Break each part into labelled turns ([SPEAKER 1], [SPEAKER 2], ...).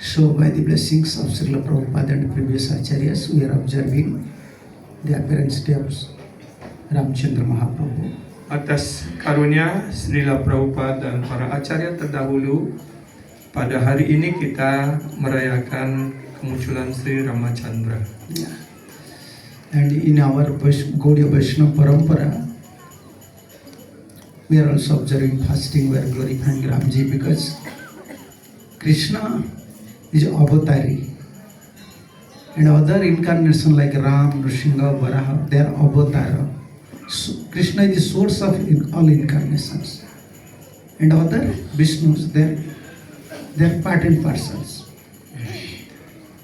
[SPEAKER 1] So by the blessings of Srila Prabhupada and previous acharyas, we are observing the appearance day of Ramchandra Mahaprabhu.
[SPEAKER 2] Atas karunia Srila Prabhupada dan para acarya terdahulu, pada hari ini kita merayakan kemunculan Sri Ramachandra.
[SPEAKER 1] Yeah. And in our Gaudiya Vaishnava Parampara, we are also observing fasting, we are glorifying Ramji because Krishna is avatari. And other incarnation like Ram, Nrsimha, Varaha, they are avatara. So Krishna is the source of all incarnations. And other Vishnus, they are part and parcels.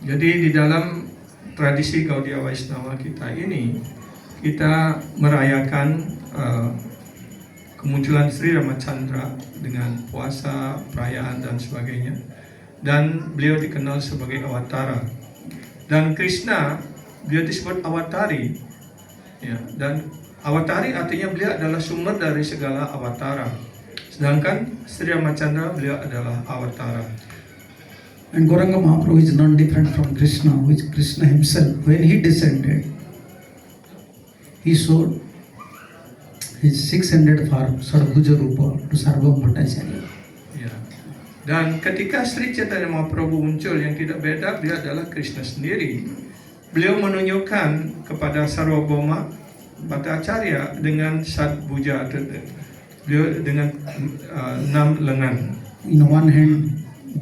[SPEAKER 2] Jadi di dalam tradisi Gaudiya Vaishnava kita ini, kita merayakan kemunculan Sri Ramachandra dengan puasa, perayaan dan sebagainya. Dan beliau dikenal sebagai Awatara. Dan Krishna, beliau disebut Awatari. Ya, dan Awatari artinya beliau adalah sumber dari segala Awatara. Sedangkan Sri Ramachandra beliau adalah Awatara.
[SPEAKER 1] And Gauranga Mahaprabhu is not different from Krishna, which Krishna himself, when he descended, he showed his 600 form, Sarabhuja Rupa, to Sarvam Bhattacharya.
[SPEAKER 2] Ya. Dan ketika Sri Chaitanya Mahaprabhu muncul, yang tidak beda, beliau adalah Krishna sendiri. Beliau menunjukkan kepada Sarvabhauma Bhattacharya dengan Sadbhuja, beliau dengan 6 lengan.
[SPEAKER 1] In one hand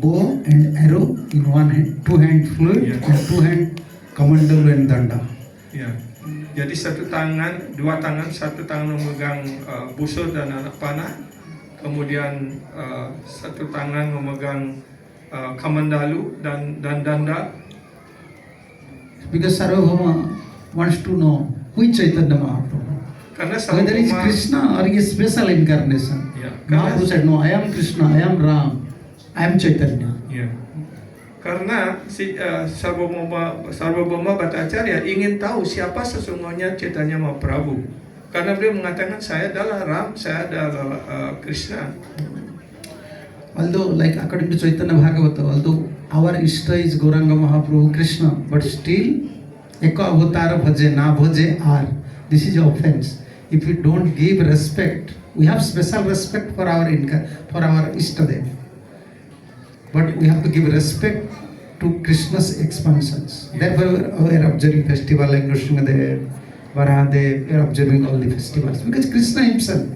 [SPEAKER 1] bow and arrow, in one hand, two hand fluid,
[SPEAKER 2] Yeah.
[SPEAKER 1] and two hand kamandalu and danda.
[SPEAKER 2] Ya. Jadi dua tangan, satu tangan memegang busur dan anak panah, kemudian satu tangan memegang kamandalu dan danda.
[SPEAKER 1] Because Sarvabhauma wants to know which Chaitanya Mahaprabhu.
[SPEAKER 2] Karena
[SPEAKER 1] Whether it's
[SPEAKER 2] Sarvabhauma,
[SPEAKER 1] Krishna or a special incarnation.
[SPEAKER 2] Ya,
[SPEAKER 1] Mahaprabhu said, no, I am Krishna, I am Ram, I am Chaitanya.
[SPEAKER 2] ya. Karena si Sarvabhauma Bhattacharya ingin tahu siapa sesungguhnya Chaitanya Mahaprabhu. Karena beliau mengatakan saya adalah Ram, saya adalah Krishna.
[SPEAKER 1] Although, like according to Chaitanya Bhagavata, although our Ishta is Gauranga Mahaprabhu Krishna, but still, Eka Avatara Bhaje, Na Bhaje, Ar. This is offense. If we don't give respect, we have special respect for our Ishtadev. But we have to give respect to Krishna's expansions. Therefore, we are observing festival like Nrsimhadev, Varahadev, we are observing all the festivals. Because Krishna himself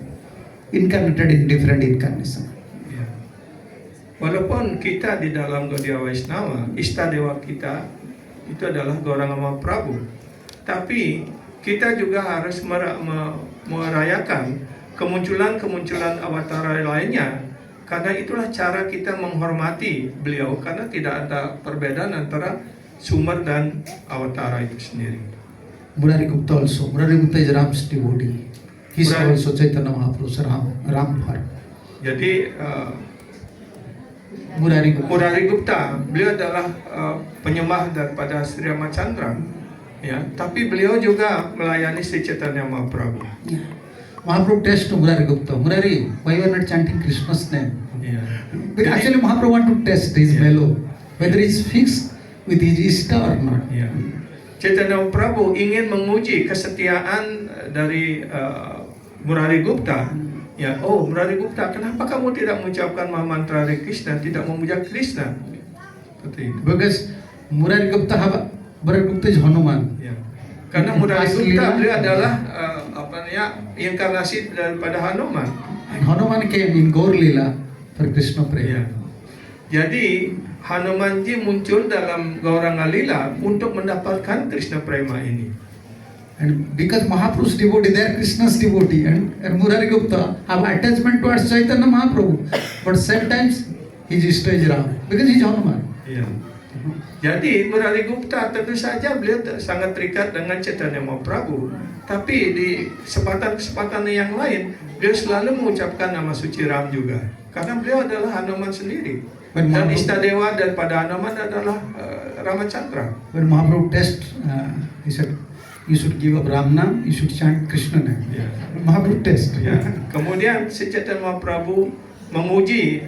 [SPEAKER 1] incarnated in different incarnations.
[SPEAKER 2] Ya. Walaupun kita di dalam Gaudiya Vaishnava, Istadewa kita itu adalah Gauranga Mahaprabhu, tapi kita juga harus merayakan kemunculan Awatara lainnya. Karena itulah cara kita menghormati beliau, karena tidak ada perbedaan antara sumber dan Awatara itu sendiri.
[SPEAKER 1] Murari Gupta also. Murari Gupta is Ram's devotee. He saw
[SPEAKER 2] Murari-
[SPEAKER 1] also Chaitanya Mahaprabhu's Ram form.
[SPEAKER 2] Jadi
[SPEAKER 1] Murari Gupta.
[SPEAKER 2] Murari Gupta, beliau adalah penyembah daripada Sri Ramachandra, ya. Tapi beliau juga melayani Sri Chaitanya Mahaprabhu.
[SPEAKER 1] Yeah. Mahaprabhu test to Murari Gupta. Murari, why you are not chanting Krishna's name?
[SPEAKER 2] Ya.
[SPEAKER 1] But actually Mahaprabhu want to test his
[SPEAKER 2] Yeah.
[SPEAKER 1] mellow, whether it's fixed with his Ishta or not.
[SPEAKER 2] Ya. Chaitanya Mahaprabhu ingin menguji kesetiaan dari Murari Gupta. Ya, oh Murari Gupta, kenapa kamu tidak mengucapkan mantra Hare Krishna, tidak memuja Krishna? Seperti itu.
[SPEAKER 1] Because Murari Gupta is Hanuman.
[SPEAKER 2] Ya. Karena Murari Gupta beliau adalah inkarnasi daripada Hanuman.
[SPEAKER 1] And Hanuman came in Gaur Lila for Krishna
[SPEAKER 2] Ya.
[SPEAKER 1] prayer.
[SPEAKER 2] Jadi Hanumanji muncul dalam Gauranga Lila untuk mendapatkan Krishna Prema ini.
[SPEAKER 1] And because Mahaprabhu's devotee, they are Krishna's devotee, and Murari Gupta have attachment towards Chaitanya Mahaprabhu, but sometimes his Ishta is Ram, because he is Hanuman.
[SPEAKER 2] Ya. Jadi Murari Gupta tentu saja beliau sangat terikat dengan Chaitanya Mahaprabhu, tapi di kesempatan yang lain beliau selalu mengucapkan nama suci Ram juga, karena beliau adalah Hanuman sendiri.
[SPEAKER 1] When
[SPEAKER 2] Dan
[SPEAKER 1] Mahaprabhu,
[SPEAKER 2] Istadewa daripada Hanuman adalah Ramachandra.
[SPEAKER 1] when Mahaprabhu test, he said, you should give up Ram name, you should chant Krishna name.
[SPEAKER 2] Ya.
[SPEAKER 1] Mahaprabhu test.
[SPEAKER 2] Ya. Kemudian si Chaitanya Mahaprabhu menguji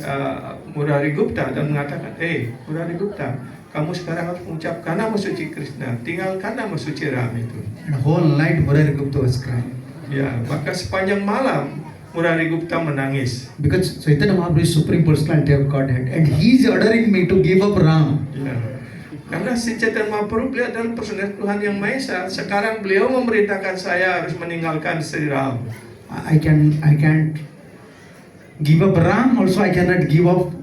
[SPEAKER 2] Murari Gupta dan mengatakan, Murari Gupta, kamu sekarang harus mengucapkan nama suci Krishna, tinggalkan nama suci Ram itu.
[SPEAKER 1] And whole night Murari Gupta was crying.
[SPEAKER 2] Ya, maka sepanjang malam Murari Gupta menangis.
[SPEAKER 1] Because Chaitanya Mahaprabhu is Supreme Personality of Godhead and he is ordering me to give up Ram.
[SPEAKER 2] Ya. Karena si Chaitanya Mahaprabhu beliau adalah personel Tuhan yang Maha Esa. Sekarang beliau memerintahkan saya harus meninggalkan Sri Ram.
[SPEAKER 1] I can't give up Ram, also I cannot give up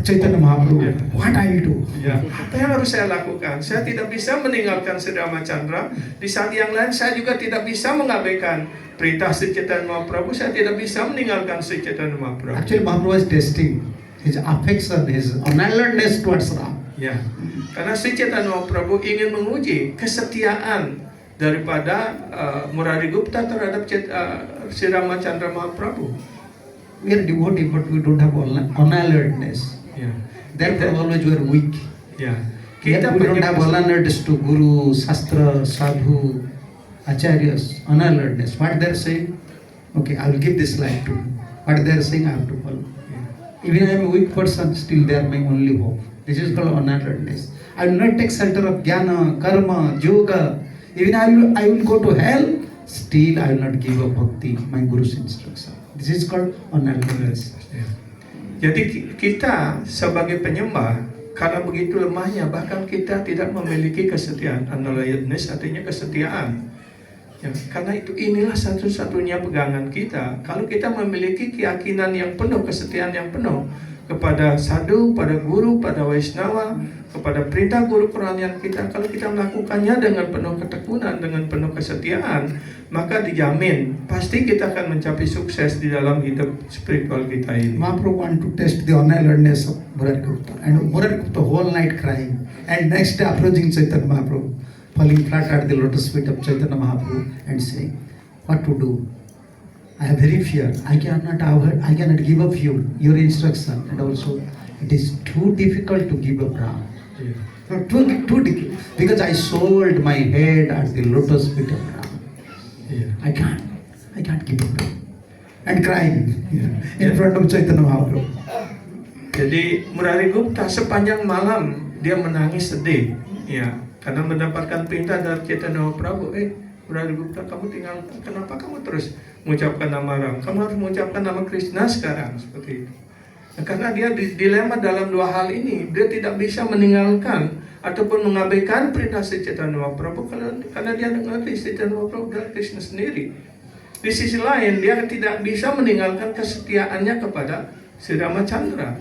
[SPEAKER 1] Chaitanya Mahaprabhu.
[SPEAKER 2] Yeah.
[SPEAKER 1] What I will do?
[SPEAKER 2] Ya, apa yang harus saya lakukan? Saya tidak bisa meninggalkan Sri Ramachandra. Di saat yang lain saya juga tidak bisa mengabaikan perintah Sri Chaitanya Mahaprabhu. Saya tidak bisa meninggalkan Sri Chaitanya Mahaprabhu.
[SPEAKER 1] Actually, Mahaprabhu was testing his affection, his unalertness towards Ram.
[SPEAKER 2] Ya, karena Sri Chaitanya Mahaprabhu ingin menguji kesetiaan daripada Murari Gupta terhadap Sri Ramachandra Mahaprabhu.
[SPEAKER 1] We are devotee, but we don't have unalertness.
[SPEAKER 2] Ya,
[SPEAKER 1] Therefore, always we are weak.
[SPEAKER 2] ya.
[SPEAKER 1] We don't have unalertness to Guru, Shastra, Sadhu, Acharyas. Unalertness. What they are saying? Okay, I will give this life to you. What they are saying, I have to follow. Even I am a weak person, still they are my only hope. This is called unalertness. I will not take shelter of jnana, karma, yoga. Even I will go to hell, still I will not give up bhakti, my Guru's instruction. This is called unalertness.
[SPEAKER 2] Jadi kita sebagai penyembah, karena begitu lemahnya, bahkan kita tidak memiliki kesetiaan. Unalertness artinya kesetiaan. Ya, karena itu inilah satu-satunya pegangan kita. Kalau kita memiliki keyakinan yang penuh, kesetiaan yang penuh kepada sadhu, pada guru, pada Vaishnava, kepada perintah guru kerohanian kita, kalau kita melakukannya dengan penuh ketekunan, dengan penuh kesetiaan, maka dijamin pasti kita akan mencapai sukses di dalam hidup spiritual kita ini.
[SPEAKER 1] Mahaprabhu want to test the unalertness of Murari Gupta, and Murari Gupta whole night crying, and next day approaching Chaitanya Mahaprabhu, falling flat at the lotus feet of Chaitanya Mahaprabhu and saying, what to do? I have very fear. I cannot give up your instruction, and also it is too difficult to give up Ram.
[SPEAKER 2] Yeah.
[SPEAKER 1] Too difficult, because I sold my head at the lotus feet of Ram.
[SPEAKER 2] Yeah.
[SPEAKER 1] I can't give up Ram. And crying in front of Chaitanya Mahaprabhu.
[SPEAKER 2] Jadi Murari Gupta sepanjang malam dia menangis sedih, ya, karena mendapatkan perintah dari Chaitanya Mahaprabhu. Murari Gupta, kamu tinggal, kenapa kamu terus mengucapkan nama Ram? Kamu harus mengucapkan nama Krishna sekarang, seperti itu. Nah, karena dia dilema dalam dua hal ini, dia tidak bisa meninggalkan ataupun mengabaikan perintah Sri Chaitanya Mahaprabhu karena dia mengerti Sri Chaitanya Mahaprabhu adalah Krishna sendiri. Di sisi lain, dia tidak bisa meninggalkan kesetiaannya kepada Sri Ramachandra.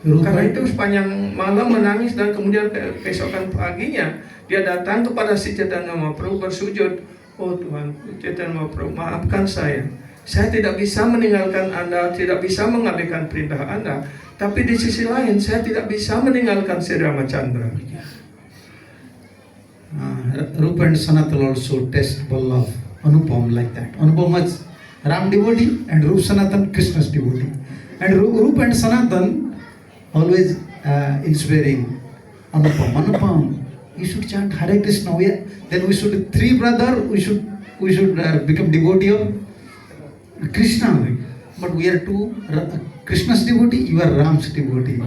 [SPEAKER 2] Karena itu sepanjang malam menangis dan kemudian keesokan paginya dia datang kepada Sri Chaitanya Mahaprabhu bersujud. Oh Tuhan, Chaitanya Mahaprabhu, maafkan saya. Saya tidak bisa meninggalkan Anda, tidak bisa mengabaikan perintah Anda. Tapi di sisi lain, saya tidak bisa meninggalkan Sri Ramachandra.
[SPEAKER 1] Rupa and Sanatan also test Vallabh, Anupam like that. Anupam was Ram devotee and Rupa Sanatan Krishna's devotee. And Rupa and Sanatan always inspiring Anupam. You should chant Hare Krishna. Then we should three brother. We should become devotee of Krishna. But we are two Krishna's devotee. You are Ram's devotee.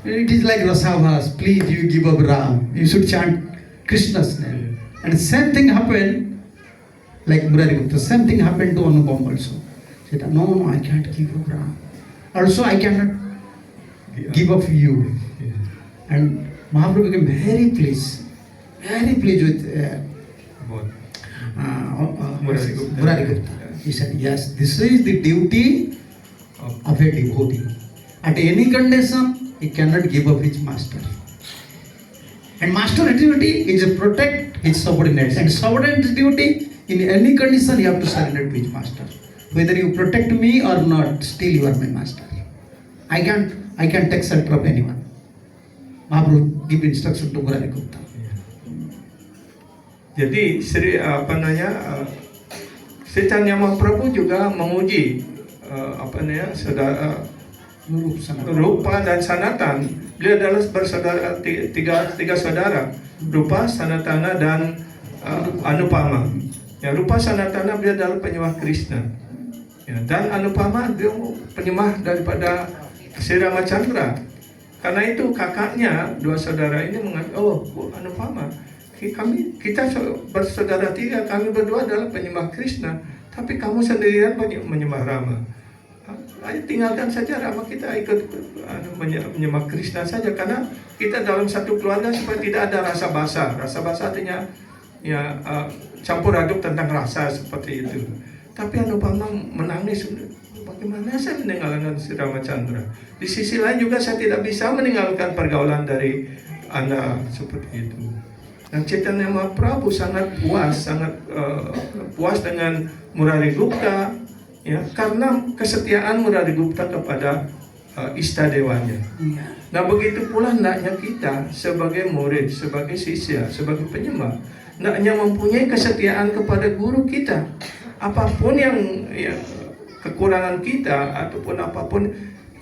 [SPEAKER 1] It is like Rasavas. Please, you give up Ram. You should chant Krishna's name. And same thing happened. Like Murari Gupta, same thing happened to Anupam also. He said, no, I can't give up Ram. Also, I cannot give up you. And Mahaprabhu became very pleased with Murari Gupta. He said, yes, this is the duty of a devotee. At any condition, he cannot give up his master. And master duty is to protect his subordinates. And subordinate duty, in any condition, you have to surrender to his master. Whether you protect me or not, still you are my master. I can't take shelter of anyone. Mahaprabhu give instruction to Murari Gupta.
[SPEAKER 2] Jadi Sri Chaitanya Mahaprabhu juga menguji saudara Rupa dan Sanatan. Beliau adalah bersaudara tiga saudara, Rupa, Sanatana dan Anupama. Ya, Rupa Sanatana beliau adalah penyembah Krishna. Ya, dan Anupama dia penyembah daripada Sri Ramachandra. Karena itu kakaknya, dua saudara ini mengatakan, oh Bu Anupama, kita bersaudara tiga, kami berdua adalah penyembah Krishna, tapi kamu sendirian menyembah Rama. Ayo tinggalkan saja Rama, kita ikut menyembah Krishna saja, karena kita dalam satu keluarga supaya tidak ada rasa basa. Rasa basa artinya ya campur aduk tentang rasa seperti itu. Tapi Anupama menangis, bagaimana saya meninggalkan Sri Ramachandra? Di sisi lain juga saya tidak bisa meninggalkan pergaulan dari Anda seperti itu. Dan Chaitanya Mahaprabhu sangat puas dengan Murari Gupta, ya, karena kesetiaan Murari Gupta kepada istadewanya. Nah begitu pula hendaknya kita sebagai murid, sebagai sisya, sebagai penyembah, hendaknya mempunyai kesetiaan kepada guru kita. Apapun yang kekurangan kita ataupun apapun,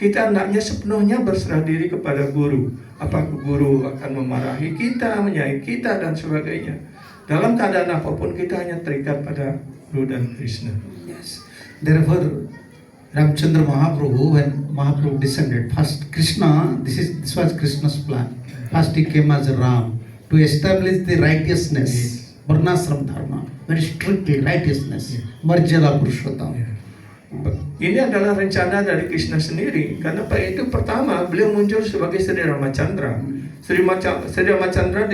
[SPEAKER 2] kita hendaknya sepenuhnya berserah diri kepada guru. Apakah guru akan memarahi kita, menyayangi kita dan sebagainya. Dalam keadaan apapun kita hanya terikat pada Guru dan Krishna.
[SPEAKER 1] Yes. Therefore, Ramchandra Mahaprabhu, when Mahaprabhu descended, first Krishna, this was Krishna's plan. First he came as Ram to establish the righteousness, Varnashram Dharma, very strictly righteousness, Marjada Purushottam.
[SPEAKER 2] Ini adalah rencana dari Krishna sendiri. Karena pada itu pertama beliau muncul sebagai Sri Ramachandra. Sri Ramachandra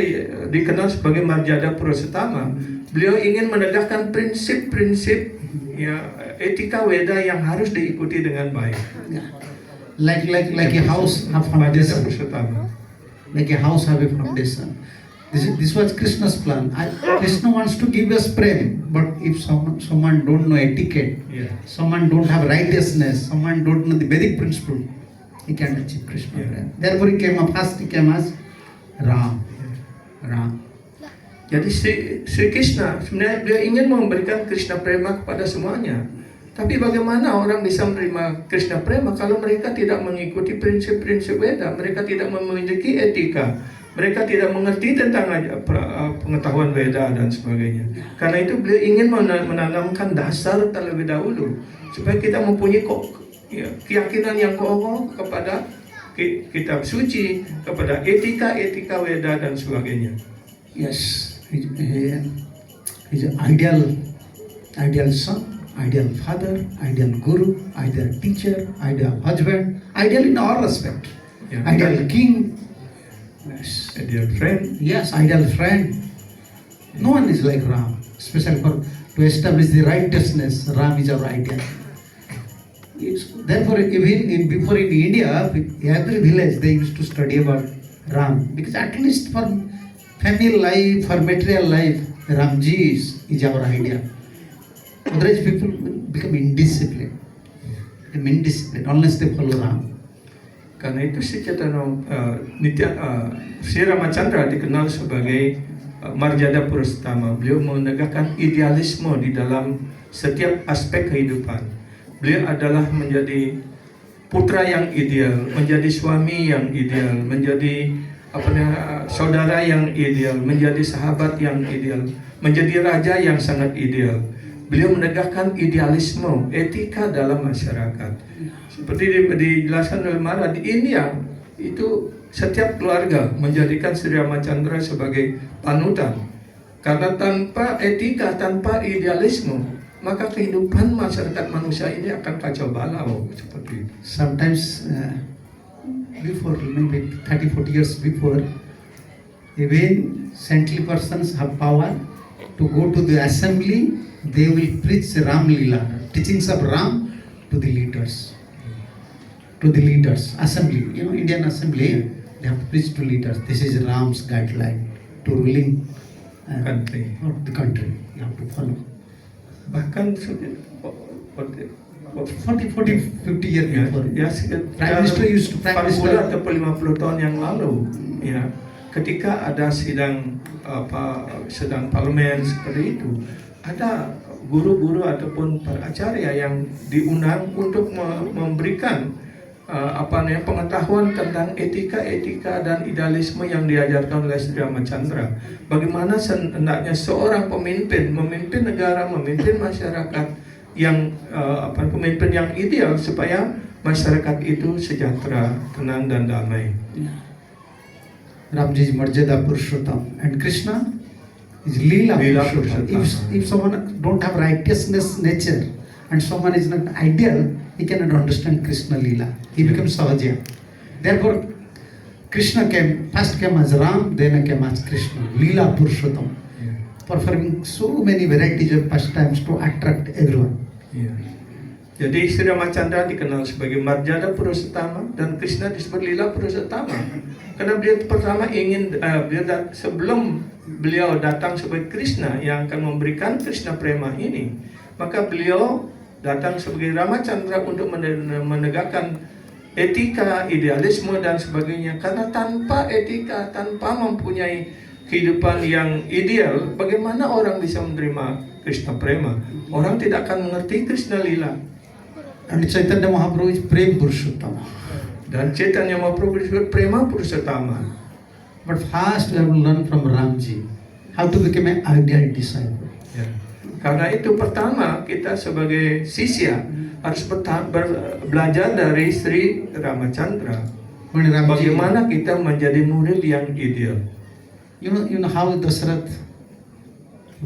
[SPEAKER 2] dikenal sebagai Marjada Purushotama. Beliau ingin menegakkan prinsip-prinsip etika Weda yang harus diikuti dengan baik.
[SPEAKER 1] Like a house have foundation. Like a house have a foundation. This was Krishna's plan. Krishna wants to give us prem, but if someone don't know etiquette, someone don't have righteousness, someone don't know the Vedic principle, he can't achieve Krishna prem. Therefore he came as Ram.
[SPEAKER 2] Jadi Sri Krishna sebenarnya beliau ingin memberikan Krishna prema kepada semuanya. Tapi bagaimana orang bisa menerima Krishna prema kalau mereka tidak mengikuti prinsip-prinsip Weda, mereka tidak memiliki etika, mereka tidak mengerti tentang pengetahuan Weda dan sebagainya. Karena itu beliau ingin menanamkan dasar terlebih dahulu supaya kita mempunyai keyakinan yang kokoh kepada kitab suci, kepada etika Weda dan sebagainya.
[SPEAKER 1] Yes, he's an ideal son, ideal father, ideal guru, ideal teacher, ideal husband, ideal in all respect, ideal king. Yes.
[SPEAKER 2] Ideal friend.
[SPEAKER 1] Yes, ideal friend. No one is like Ram, especially to establish the righteousness. Ram is our ideal. Therefore, even before in India, every village they used to study about Ram, because at least for family life, for material life, Ramji is our ideal. Otherwise, people become indisciplined unless they follow Ram.
[SPEAKER 2] Karena itu Sri Ramachandra dikenal sebagai Marjada Purushotama. Beliau menegakkan idealisme di dalam setiap aspek kehidupan. Beliau adalah menjadi putra yang ideal, menjadi suami yang ideal, menjadi saudara yang ideal, menjadi sahabat yang ideal, menjadi raja yang sangat ideal. Beliau menegakkan idealisme, etika dalam masyarakat. Seperti dijelaskan oleh Maharaj, di India itu setiap keluarga menjadikan Sri Ramachandra sebagai panutan. Karena tanpa etika, tanpa idealisme, maka kehidupan masyarakat manusia ini akan kacau balau seperti itu.
[SPEAKER 1] Sometimes before, maybe 30-40 years before, even saintly persons have power to go to the assembly. They will preach Ram Lila, teachings of Ram to the leaders. Assembly, Indian assembly, they have to preach to leaders. This is Ram's guideline to ruling the country. You have to follow.
[SPEAKER 2] Bahkan
[SPEAKER 1] 40-50 years before. Prime Minister used to
[SPEAKER 2] 40 atau 50 tahun yang lalu, ketika ada sedang parlemen seperti itu, ada guru-guru ataupun para acarya yang diundang untuk memberikan pengetahuan tentang etika dan idealisme yang diajarkan oleh Sri Ramachandra. Bagaimana hendaknya seorang pemimpin negara, memimpin masyarakat yang pemimpin yang ideal supaya masyarakat itu sejahtera, tenang dan damai.
[SPEAKER 1] Ramji is Marjada Purushottam and Krishna is Leela
[SPEAKER 2] Leela
[SPEAKER 1] Purushottam.
[SPEAKER 2] Purushottam.
[SPEAKER 1] If someone don't have righteousness nature and someone is not ideal, he cannot understand Krishna Leela. He becomes Sahajya. Therefore, Krishna first came as Ram, then came as Krishna. Leela Purushottam. Performing so many varieties of pastimes to attract everyone.
[SPEAKER 2] Ya. Jadi Sri Ramachandra dikenal sebagai Marjada Purushottama dan Krishna disebut Lila Purushottama. Karena beliau pertama ingin sebelum beliau datang sebagai Krishna yang akan memberikan Krishna Prema ini, maka beliau datang sebagai Ramachandra untuk menegakkan etika, idealisme dan sebagainya. Karena tanpa etika, tanpa mempunyai kehidupan yang ideal, bagaimana orang bisa menerima Krishna Prema? Orang tidak akan mengerti Krishna Lila.
[SPEAKER 1] And Chaitanya Mahaprabhu is Prem Purushottama.
[SPEAKER 2] Dan Chaitanya Mahaprabhu disebut Prema Purushottama.
[SPEAKER 1] But first we have to learn from Ramji how to become an ideal disciple.
[SPEAKER 2] Ya. Karena itu pertama kita sebagai sisya harus belajar dari Sri Ramachandra.
[SPEAKER 1] When Ramji,
[SPEAKER 2] Bagaimana kita menjadi murid yang ideal.
[SPEAKER 1] you know how Dasarath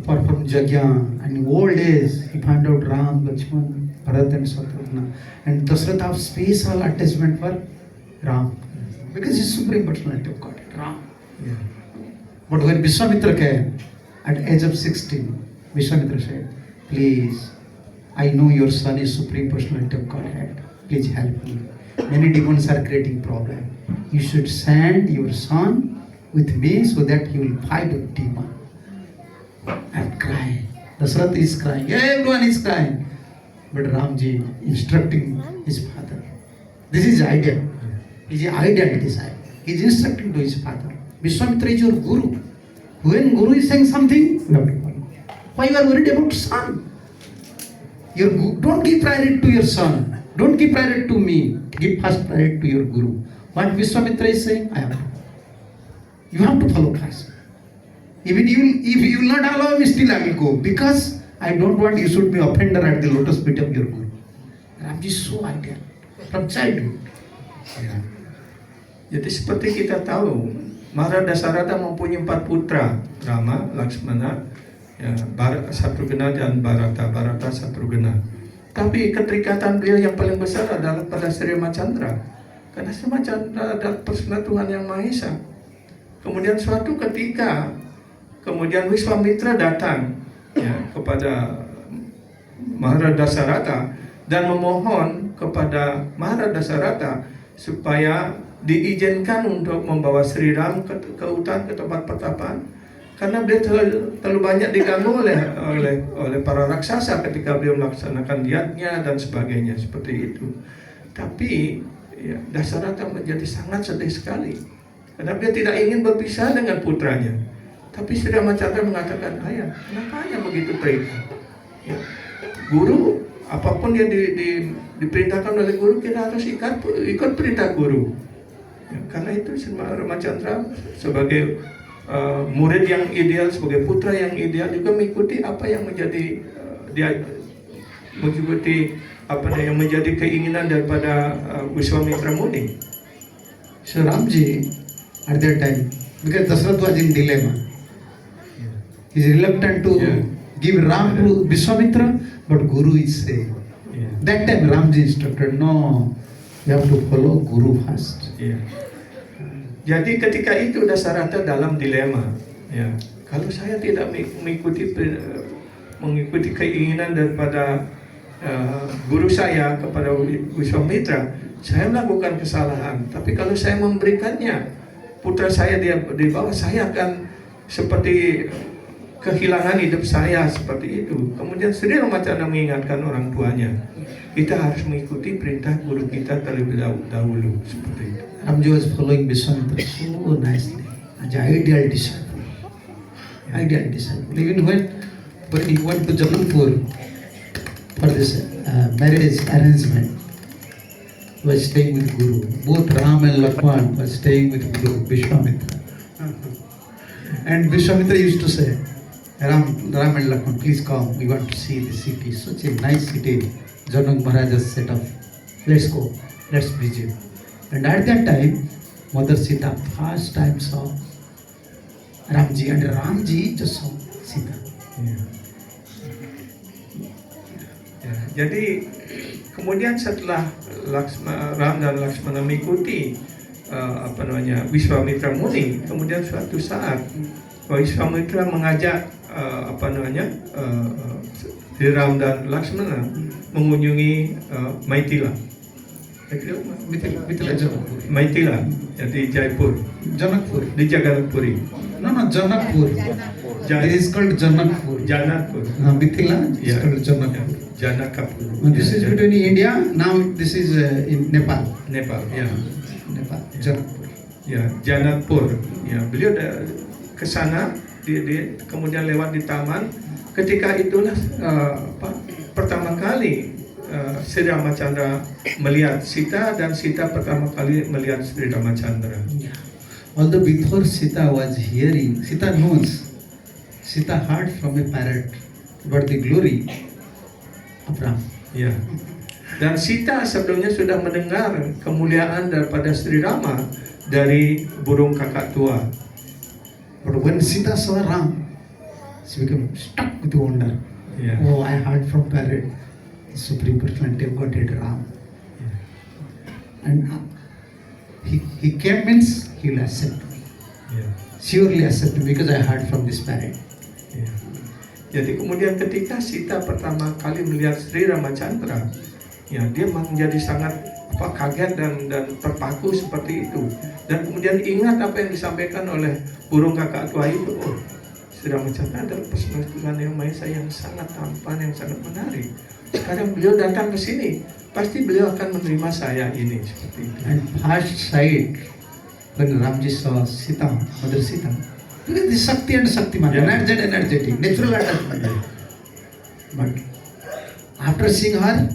[SPEAKER 1] performed Yajna, and in old days he found out Ram, Lakshman, Bharat and Shatrugna, and Dasarath have special attachment for Ram because he's supreme personality of God, Ram.
[SPEAKER 2] Ya.
[SPEAKER 1] But when Vishwamitra came at age of 16, Vishwamitra said, "Please, I know your son is supreme personality of Godhead. Please help me. Many demons are creating problem. You should send your son with me so that he will fight with demon." And crying. Dasarath is crying. Everyone is crying. But Ramji instructing his father. This is ideal. He is ideal disciple. He is instructing to his father. Vishwamitra is your guru. When guru is saying something, you have to follow. Why you are worried about son? Don't give priority to your son. Don't give priority to me. Give first priority to your guru. What Vishwamitra is saying, I have to. You have to follow first. Even if you will not allow me, still I will go. Because I don't want you should be offender at the lotus feet of your guru. Ramji is so ideal. From childhood.
[SPEAKER 2] Ya. Jadi seperti kita tahu, Maharada Dasarata mempunyai 4 putra, Rama, Lakshmana, ya, Shatrugna dan Bharata Shatrugna. Tapi keterikatan beliau yang paling besar adalah pada Sri Ramachandra. Karena Sri Ramachandra adalah persona Tuhan yang Maha Esa. Kemudian suatu ketika, kemudian Vishwamitra datang ya, kepada Maharada Dasarata dan memohon kepada Maharada Dasarata supaya diizinkan untuk membawa Sri Ram ke hutan, ke tempat pertapaan, karena beliau terlalu banyak diganggu oleh para raksasa ketika beliau melaksanakan diatnya dan sebagainya seperti itu. Tapi ya, Dasarata menjadi sangat sedih sekali karena dia tidak ingin berpisah dengan putranya. Tapi Sri Ramachandra mengatakan, ayah, kenapa ayah begitu tega? Ya. Guru, apapun yang diperintahkan oleh guru, kita harus ikut perintah guru. Ya, karena itu Sri Ramachandra sebagai murid yang ideal, sebagai putra yang ideal juga mengikuti apa yang menjadi mengikuti apa yang menjadi keinginan daripada Vishwamitra Muni.
[SPEAKER 1] So Ramji at that time, because Dasarath was in dilemma, he is reluctant to give Ram to Vishwamitra, but Guru is saying. That time Ramji instructed, no, you have to follow Guru first.
[SPEAKER 2] Jadi ketika itu Dasarata dalam dilema. Ya, kalau saya tidak mengikuti keinginan daripada guru saya kepada Vishwamitra, saya melakukan kesalahan. Tapi kalau saya memberikannya, putra saya di bawah, saya akan seperti kehilangan hidup saya seperti itu. Kemudian Sri Ramachandra mengingatkan orang tuanya, kita harus mengikuti perintah guru kita terlebih dahulu seperti itu.
[SPEAKER 1] Ramji was following Vishwamitra so nicely as an ideal disciple. Ideal disciple. Even when he went to Jabalpur for this marriage arrangement, he was staying with Guru. Both Ram and Lakshman were staying with Guru Vishwamitra. And Vishwamitra used to say, Ram and Lakshman, please come. We want to see the city. Such a nice city. Janak Maharaj's set up let's go, let's visit. And at that time, Mother Sita first time saw Ramji, and Ramji just saw Sita.
[SPEAKER 2] Ya. Ya, jadi kemudian setelah Ram dan Laksmana mengikuti Wiswamitra Muni, kemudian suatu saat Wiswamitra mengajak Sri Ram dan Laksmana mengunjungi Maitila. Maitila, ya, di Jaipur,
[SPEAKER 1] Janakpur.
[SPEAKER 2] di Jagannathpuri.
[SPEAKER 1] No, Janakpur. It is called Janakpur.
[SPEAKER 2] Janakpur.
[SPEAKER 1] Mithila is
[SPEAKER 2] Yeah.
[SPEAKER 1] called Janakpur.
[SPEAKER 2] Janakapur.
[SPEAKER 1] And this is between India, now this is in Nepal.
[SPEAKER 2] Nepal, ya.
[SPEAKER 1] Nepal, Janakpur.
[SPEAKER 2] Ya, Janakpur. Ya, beliau ke sana, kemudian lewat di taman. Ketika itulah pertama kali Sri Ramachandra melihat Sita, dan Sita pertama kali melihat Sri Ramachandra.
[SPEAKER 1] Although before Sita was hearing, Sita knows, Sita heard from a parrot about the glory of Ram.
[SPEAKER 2] Ya. Dan Sita sebelumnya sudah mendengar kemuliaan daripada Sri Rama dari burung kakak tua.
[SPEAKER 1] But when Sita saw Ram, she became stuck with wonder.
[SPEAKER 2] Ya.
[SPEAKER 1] Oh, I heard from parrot, the Supreme Personality of Godhead Ram. And he came means he will accept me.
[SPEAKER 2] Ya.
[SPEAKER 1] Surely accept me because I heard from this parrot.
[SPEAKER 2] Ya. Jadi kemudian ketika Sita pertama kali melihat Sri Ramachandra, ya, dia menjadi sangat kaget dan terpaku seperti itu. Dan kemudian ingat apa yang disampaikan oleh burung kakak tua itu. Oh, Sri Ramachandra adalah personal Tuhan Yang Maha Esa yang sangat tampan, yang sangat menarik. Sekarang beliau datang ke sini, pasti beliau akan menerima saya ini, seperti itu.
[SPEAKER 1] And first sight, when Ramji saw Sita, Mother Sita, look at the Shakti and Shaktiman,
[SPEAKER 2] Yeah.
[SPEAKER 1] energetic, natural attachment. But after seeing her,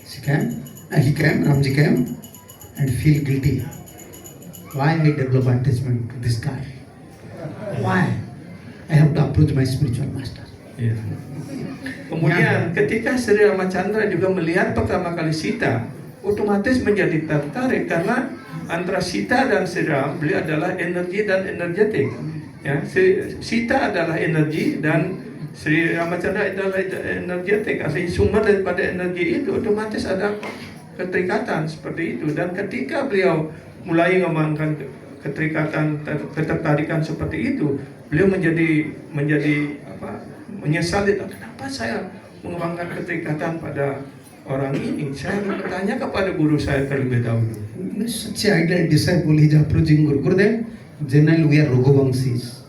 [SPEAKER 1] he came, Ramji came, and feel guilty. Why I develop attachment to this guy? Why? I have to approach my spiritual master.
[SPEAKER 2] Ya. Kemudian ketika Sri Ramachandra juga melihat pertama kali Sita, otomatis menjadi tertarik karena antara Sita dan Sri Ram, beliau adalah energi dan energetik. Ya, Sita adalah energi dan Sri Ramachandra adalah energetik. Artinya sumber daripada energi itu otomatis ada keterikatan seperti itu. Dan ketika beliau mulai mengembangkan ketertarikan seperti itu, beliau menjadi menyesali, kenapa saya mengembangkan keterikatan pada orang ini. Saya bertanya kepada guru saya terlebih dahulu.
[SPEAKER 1] Such an ideal disciple is approaching Guru. Gurudev, generally we are Raghuvamsis.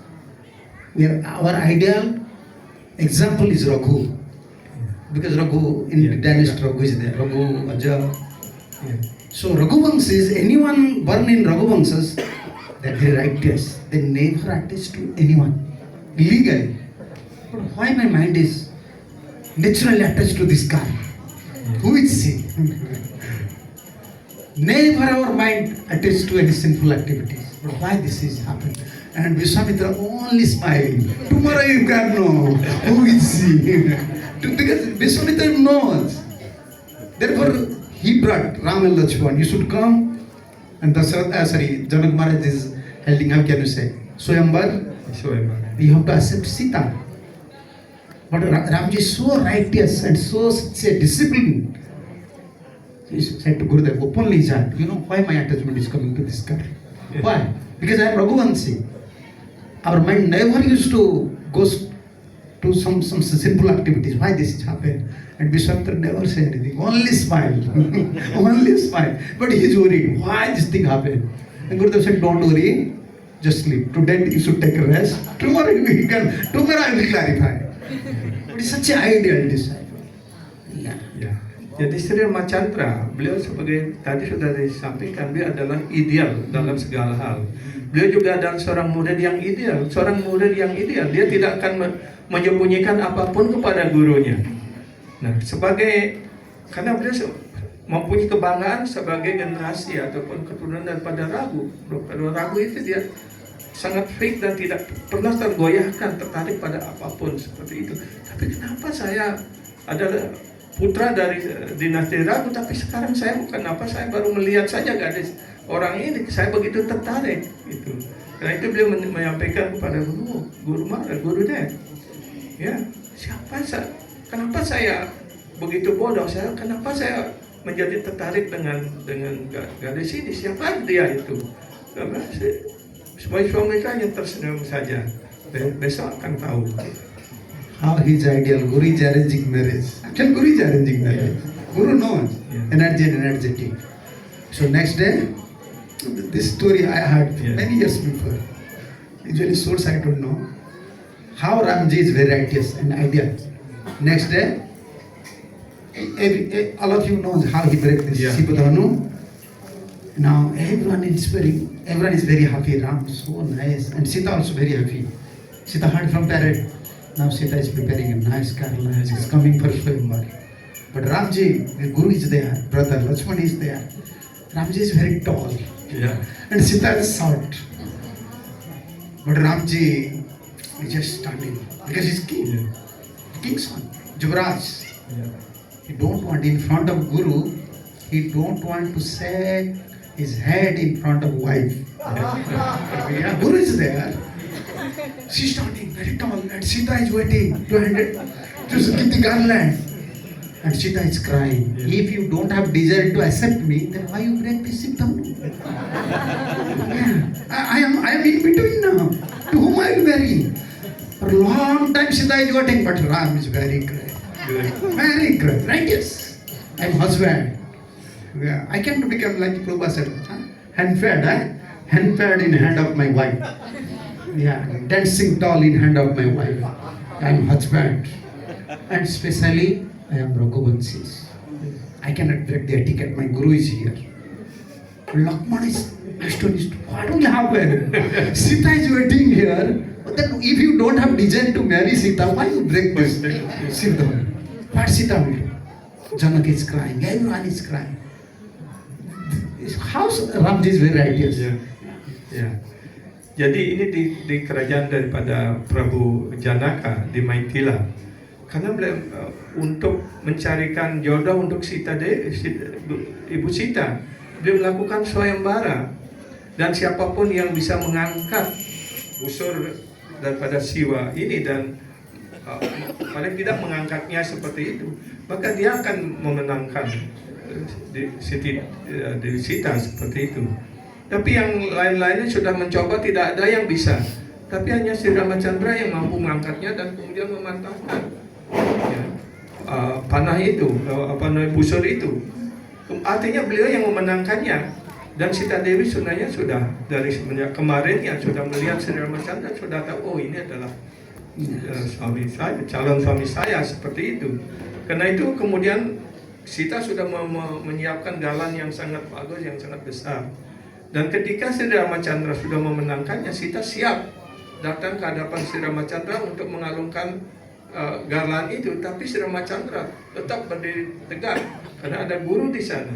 [SPEAKER 1] Our ideal example is Raghu. Because Raghu, in the dynasty Raghu is there. Raghu, Aja.
[SPEAKER 2] Ya.
[SPEAKER 1] So Raghuvamsis, anyone born in Raghuvamsas, they are very righteous. They never attach to anyone. Illegally. But why my mind is naturally attached to this guy? Who is he? Never our mind attached to any sinful activities. But why this is happening? And Vishwamitra only smiling. Tomorrow you can know who is he. Because Vishwamitra knows. Therefore he brought Ram and Lakshman. You should come. And Janak Maharaj is holding, how can you say? Swayamvar, you have to accept Sita. But Ramji is so righteous and so such a discipline. He said to Gurudev, openly his heart, you know why my attachment is coming to this guy?
[SPEAKER 2] Yeah.
[SPEAKER 1] Why? Because I am Raghuvanshi. Our mind never used to go to some simple activities. Why this is happened? And Vishwamitra never said anything. Only smile. Only smile. But he is worried. Why this thing happened? And Gurudev said, don't worry. Just sleep. Today you should take a rest. Tomorrow I will clarify. But it's such an ideal disciple. Yeah.
[SPEAKER 2] Ya. Jadi Sri Ramachandra, beliau sebagai tadi sudah disampaikan, beliau adalah ideal dalam segala hal. Beliau juga adalah seorang murid yang ideal. Seorang murid yang ideal, dia tidak akan menyembunyikan apapun kepada gurunya. Nah, karena beliau mempunyai kebanggaan sebagai generasi ataupun keturunan daripada Raghu. Raghu itu dia sangat fake dan tidak pernah tergoyahkan, tertarik pada apapun seperti itu. Tapi kenapa saya adalah putra dari dinasti Ragu, tapi sekarang saya kenapa saya baru melihat saja gadis orang ini, saya begitu tertarik gitu. Karena itu beliau menyampaikan kepada gurunya, ya siapa saya, kenapa saya begitu bodoh, kenapa saya menjadi tertarik dengan gadis ini, siapa dia itu? Karena suami yang tersenyum saja, besok akan tahu.
[SPEAKER 1] How his ideal Guru is arranging marriage. Actually, Guru is arranging marriage. Guru knows energy and energetic. So next day, this story I heard many years before. Usually source I don't know. How Ramji is very righteous and ideal. Next day, all of you know how he break this Sibadhanu. Now everyone is very happy. Ram so nice, and Sita also very happy. Sita heard from parrot. Now Sita is preparing a nice garland. She's coming for Swayamvar. But Ramji, the Guru is there, brother Lakshman is there. Ramji is very tall, and Sita is short. But Ramji is just standing because he's king, king's son, Juvraj. He don't want in front of Guru. He don't want to set his head in front of wife. Guru is there. She's standing very tall, and Sita is waiting to give the garland. And Sita is crying. If you don't have desire to accept me, then why you break this symptom? I am in between now. To whom I will marry? For a long time Sita is waiting, but Ram is very great. Very great, righteous. I am husband. I can't become like Prabhupada said, hand-fed, hand-fed in hand of my wife. Dancing tall in hand of my wife. I am husband. And especially, I am Raghuvanshi. I cannot break the etiquette. My Guru is here. Lakshman is astonished. What will happen? Sita is waiting here. But then if you don't have desire to marry Sita, why you break this? Sita. What Sita will do? Janak is crying. Everyone is crying. How Ramji is very righteous.
[SPEAKER 2] Jadi ini di kerajaan daripada Prabu Janaka di Maitila. Karena beliau untuk mencarikan jodoh untuk Ibu Sita, beliau melakukan swayambara, dan siapapun yang bisa mengangkat busur daripada Siwa ini dan paling tidak mengangkatnya seperti itu, maka dia akan memenangkan Dewi Sita seperti itu. Tapi yang lain-lainnya sudah mencoba, tidak ada yang bisa. Tapi hanya Sri Ramachandra yang mampu mengangkatnya dan kemudian memantapkan panah itu, busur itu. Artinya beliau yang memenangkannya. Dan Sita Dewi sebenarnya sudah dari semenjak kemarin yang sudah melihat Sri Ramachandra sudah tahu, oh ini adalah suami saya, calon suami saya, seperti itu. Karena itu kemudian Sita sudah menyiapkan galan yang sangat bagus, yang sangat besar. Dan ketika Sri Ramachandra sudah memenangkannya, Sita siap datang ke hadapan Sri Ramachandra untuk mengalungkan galan itu. Tapi Sri Ramachandra tetap berdiri tegak karena ada Guru di sana.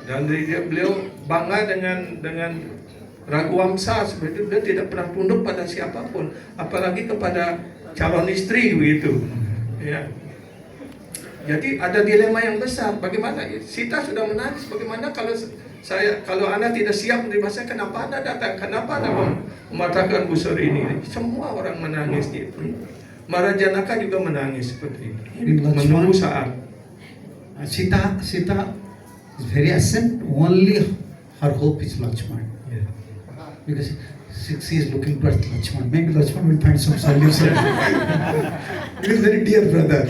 [SPEAKER 2] Dan beliau bangga dengan Raghuwamsa, seperti itu. Dia tidak pernah tunduk pada siapapun, apalagi kepada calon istri begitu. Jadi ada dilema yang besar. Bagaimana? Sita sudah menangis. Bagaimana kalau Anda tidak siap menerima saya, kenapa Anda datang? Kenapa Anda mematahkan busur ini? Semua orang menangis gitu. Maharaja juga menangis seperti itu. Menunggu saat.
[SPEAKER 1] Sita is very absent. Only her hope is Lakshman. Because she is looking towards Lakshman. Maybe Lakshman will find some solution. He is very dear brother.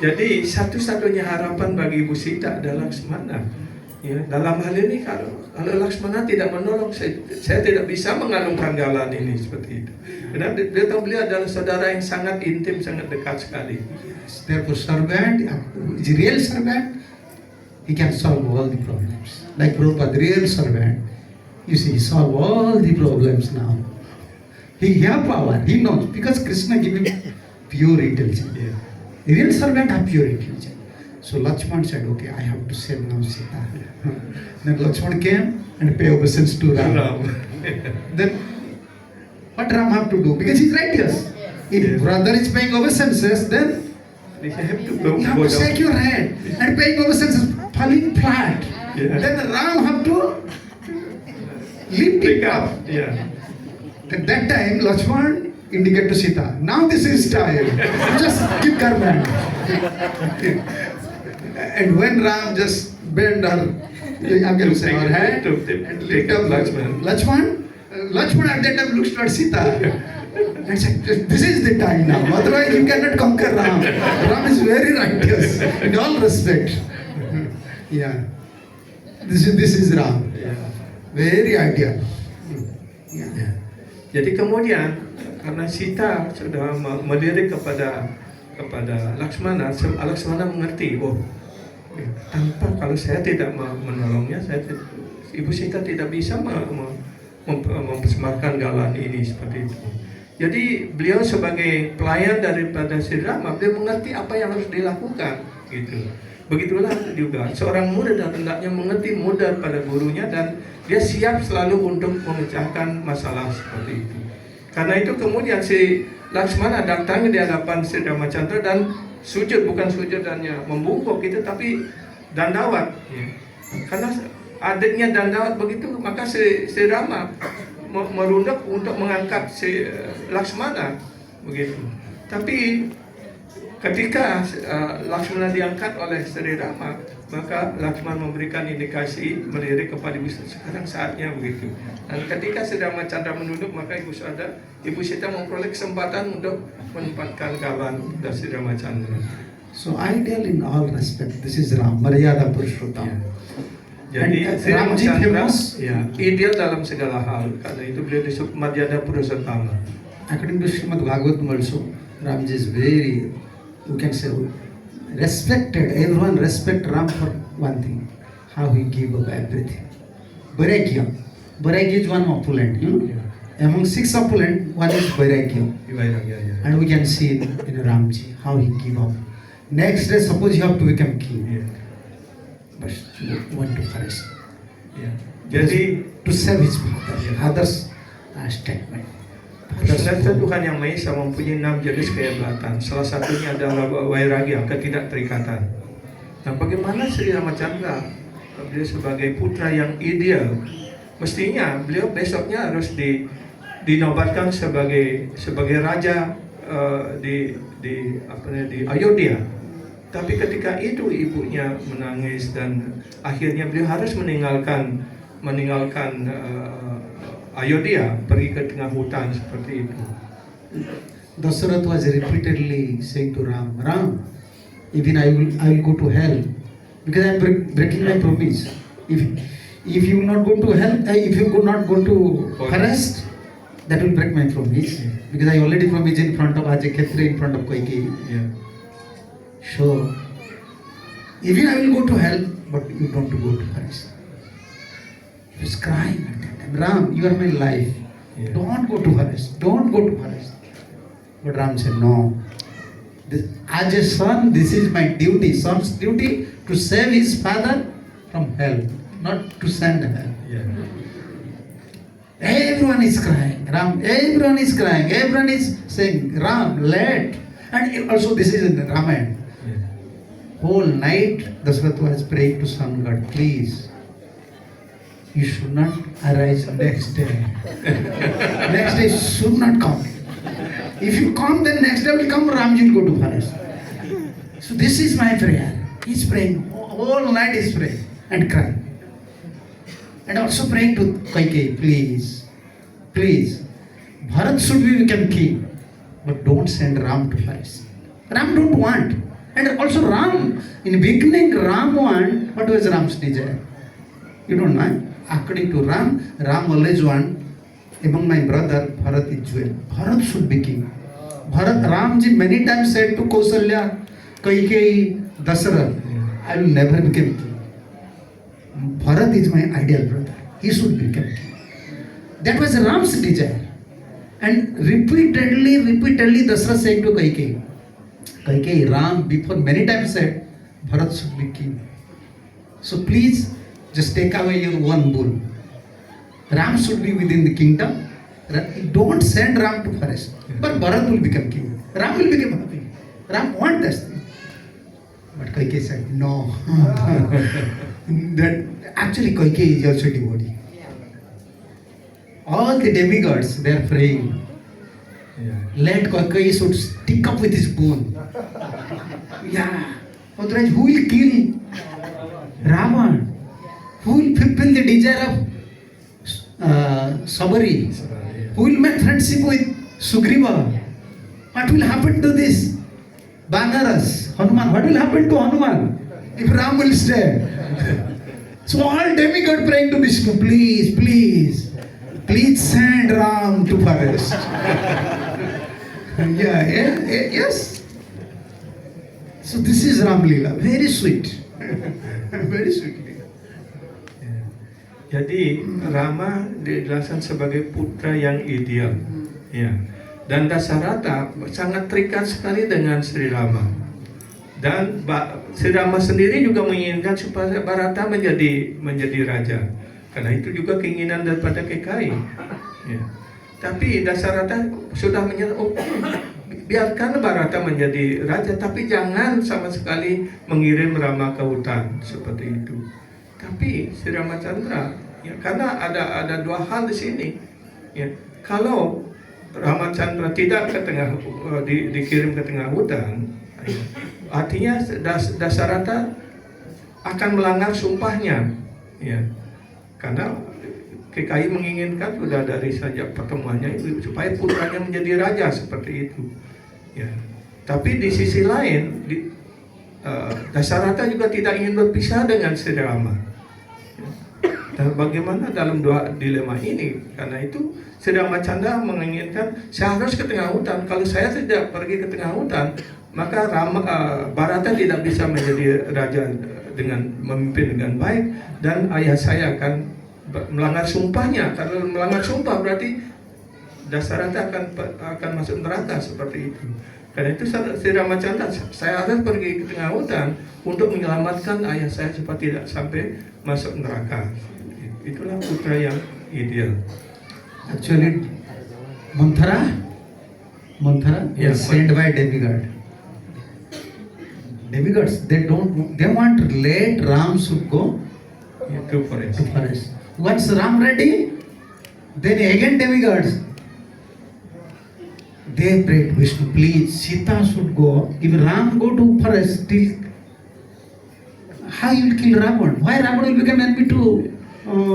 [SPEAKER 2] Jadi satu-satunya harapan bagi Ibu Sita adalah Lakshmana. Dalam hal ini kalau Lakshmana tidak menolong, saya tidak bisa mengalungkan galan ini seperti itu. Karena beliau adalah saudara yang sangat intim, sangat dekat sekali.
[SPEAKER 1] Therefore, servant, is real servant, he can solve all the problems. Like Prabhupada, real servant, you see, he solve all the problems now. He have power, he knows, because Krishna gave him pure intelligence. The real servant have pure intelligence. So Lakshman said, okay, I have to save now Sita. Then Lakshman came and paid obeisance to Ram. Then what Ram have to do? Because he's righteous. If brother is paying obeisances, then
[SPEAKER 2] They have to go,
[SPEAKER 1] You have
[SPEAKER 2] go
[SPEAKER 1] to shake
[SPEAKER 2] down.
[SPEAKER 1] your head and paying obeisance falling flat.
[SPEAKER 2] Yeah.
[SPEAKER 1] Then Ram have to lift
[SPEAKER 2] Pick
[SPEAKER 1] it
[SPEAKER 2] up.
[SPEAKER 1] up.
[SPEAKER 2] Yeah.
[SPEAKER 1] At that time, Lakshman indicate to Sita. Now this is time. Just give command. And when Ram just bend her, I'm going to say her hand and lift up
[SPEAKER 2] Lakshman.
[SPEAKER 1] Lakshman at that time looks towards Sita. And said, this is the time now. Otherwise you cannot conquer Ram. Ram is very righteous in all respect. Yeah. This is Ram.
[SPEAKER 2] Yeah.
[SPEAKER 1] Very ideal. Yeah.
[SPEAKER 2] Ya. Jadi kemudian karena Sita sudah melirik kepada Lakshmana, Lakshmana mengerti, oh tanpa kalau saya tidak menolongnya, Ibu Sita tidak bisa mempersembahkan galan ini seperti itu. Jadi beliau sebagai pelayan daripada Sri Rama, beliau mengerti apa yang harus dilakukan, gitu. Begitulah juga seorang murid dan hendaknya mengerti mudah pada gurunya dan dia siap selalu untuk memecahkan masalah seperti itu. Karena itu kemudian si Lakshmana datang di hadapan Sri Ramacandra dan sujud, bukan sujud hanya membungkuk gitu, tapi dandawat. Ya. Karena adiknya dandawat begitu, maka si Rama merunduk untuk mengangkat si Lakshmana begitu. Tapi ketika Lakshmana diangkat oleh Sri Rama, maka Lakshmana memberikan indikasi melirik kepada Ibu Sita, sekarang saatnya begitu. Dan ketika Sri Ramacandra menunduk, maka Ibu Sita memperoleh kesempatan untuk menempatkan galan dari Sri Ramacandra.
[SPEAKER 1] So ideal in all respect. This is Ram, Maryada Purushottam.
[SPEAKER 2] Ya. Jadi
[SPEAKER 1] And,
[SPEAKER 2] Sri
[SPEAKER 1] Ramji
[SPEAKER 2] Ramacandra
[SPEAKER 1] famous.
[SPEAKER 2] ya, ideal dalam segala hal. Karena itu beliau disebut Maryada Purushottama.
[SPEAKER 1] According to Srimad Bhagavatam also, Ramji is very, you can say, respected. Everyone respect Ram for one thing, how he give up everything. Vairagya. Vairagya is one opulent, you know. Among 6 opulent, one is Vairagya.
[SPEAKER 2] Ya.
[SPEAKER 1] And we can see in Ramji how he give up. Next day, suppose you have to become king,
[SPEAKER 2] Ya.
[SPEAKER 1] but you want to first
[SPEAKER 2] Ya. Jadi
[SPEAKER 1] to save his father.
[SPEAKER 2] Yeah.
[SPEAKER 1] Others statement.
[SPEAKER 2] sebenarnya Tuhan Yang Maha Esa mempunyai 6 jenis kehebatan. Salah satunya adalah wairagya, ketidakterikatan. Nah, bagaimana Sri Ramacandra, beliau sebagai putra yang ideal, mestinya beliau besoknya harus dinobatkan sebagai raja di Ayodhya. Tapi ketika itu ibunya menangis dan akhirnya beliau harus meninggalkan Ayodhya, pergi ke tengah hutan seperti itu.
[SPEAKER 1] Dasarath was repeatedly saying to Ram, Ram, even I will go to hell because I am breaking my promise. If you not go to hell, if you could not go to forest, that will break my promise because I already promised in front of Ajay Khetri, in front of Kaikeyi.
[SPEAKER 2] Ya.
[SPEAKER 1] So even I will go to hell, but you don't go to forest. He was crying at that time. Ram, you are my life.
[SPEAKER 2] Yeah.
[SPEAKER 1] Don't go to forest. Don't go to forest. But Ram said, no. As a son, this is my duty. Son's duty to save his father from hell, not to send hell.
[SPEAKER 2] Ya.
[SPEAKER 1] Everyone is crying. Ram, everyone is crying. Everyone is saying, Ram, let. And also this is in the Ramayana.
[SPEAKER 2] Ya.
[SPEAKER 1] Whole night Dasarath was praying to Sun God, please, you should not arise next day. Next day should not come. If you come, then next day will come, Ramji will go to forest. So this is my prayer. He's praying. Whole night he's praying and crying. And also praying to Kaikeyi, please, please, Bharat should become king, but don't send Ram to forest. Ram don't want. And also Ram, in the beginning Ram want, what was Ram's desire? You don't know. According to Ram always want, among my brother, Bharat is jewel. Bharat should be king. Ramji many times said to Kausalya, Kaikeyi, Dasarath, I will never become king. Bharat is my ideal brother. He should become king. That was Ram's desire. And repeatedly Dasarath saying to Kaikeyi, Ram before many times said, Bharat should be king. So please, just take away your one bull. Ram should be within the kingdom. Don't send Ram to forest. But Bharat will become king. Ram will become happy. Ram wants that thing. But Kaikeyi said, no. That actually Kaikeyi is also devotee. All the demigods, they are praying.
[SPEAKER 2] Yeah.
[SPEAKER 1] Let Kaikeyi should stick up with his bone. Yeah. Otherwise, who will kill Ravan? Who will fulfill the desire of Sabari? Who will make friendship with Sugriva? What will happen to this Banaras, Hanuman? What will happen to Hanuman if Ram will stay? So all demigod praying to Vishnu, please, please, please send Ram to forest. Yes. So this is Ram Leela, very sweet, very sweet.
[SPEAKER 2] Jadi Rama dijelaskan sebagai putra yang ideal, ya. Dan Dasarata sangat terikat sekali dengan Sri Rama. Dan Sri Rama sendiri juga menginginkan supaya Bharata menjadi raja. Karena itu juga keinginan daripada Kekayi. Ya. Tapi Dasarata sudah menyatakan, biarkan Bharata menjadi raja, tapi jangan sama sekali mengirim Rama ke hutan seperti itu. Tapi Sri Ramacandra, ya, karena ada dua hal di sini. Ya, kalau Ramacandra tidak dikirim ke tengah hutan, ya, artinya Dasarata akan melanggar sumpahnya. Ya, karena Kekayi menginginkan sudah dari sejak pertemuannya itu supaya putranya menjadi raja seperti itu. Ya, tapi di sisi lain, Dasarata juga tidak ingin berpisah dengan Sri Rama. Dan bagaimana dalam dua dilema ini? Karena itu Sri Ramacandra menginginkan saya harus ke tengah hutan. Kalau saya tidak pergi ke tengah hutan, maka Bharata tidak bisa menjadi raja dengan memimpin dengan baik, dan ayah saya akan melanggar sumpahnya. Kalau melanggar sumpah berarti Dasarata akan masuk neraka seperti itu. Karena itu Sri Ramacandra, saya harus pergi ke tengah hutan untuk menyelamatkan ayah saya supaya tidak sampai masuk neraka. Itulah putra yang ideal.
[SPEAKER 1] Actually, Manthara
[SPEAKER 2] Yeah,
[SPEAKER 1] was sent by demigod. Demigods, they want to let Ram should go
[SPEAKER 2] To forest.
[SPEAKER 1] to forest. Once Ram ready, then again demigods, they prayed Vishnu, please, Sita should go. If Ram go to forest, still, how you will kill Ravan? Why Ravan will become enemy to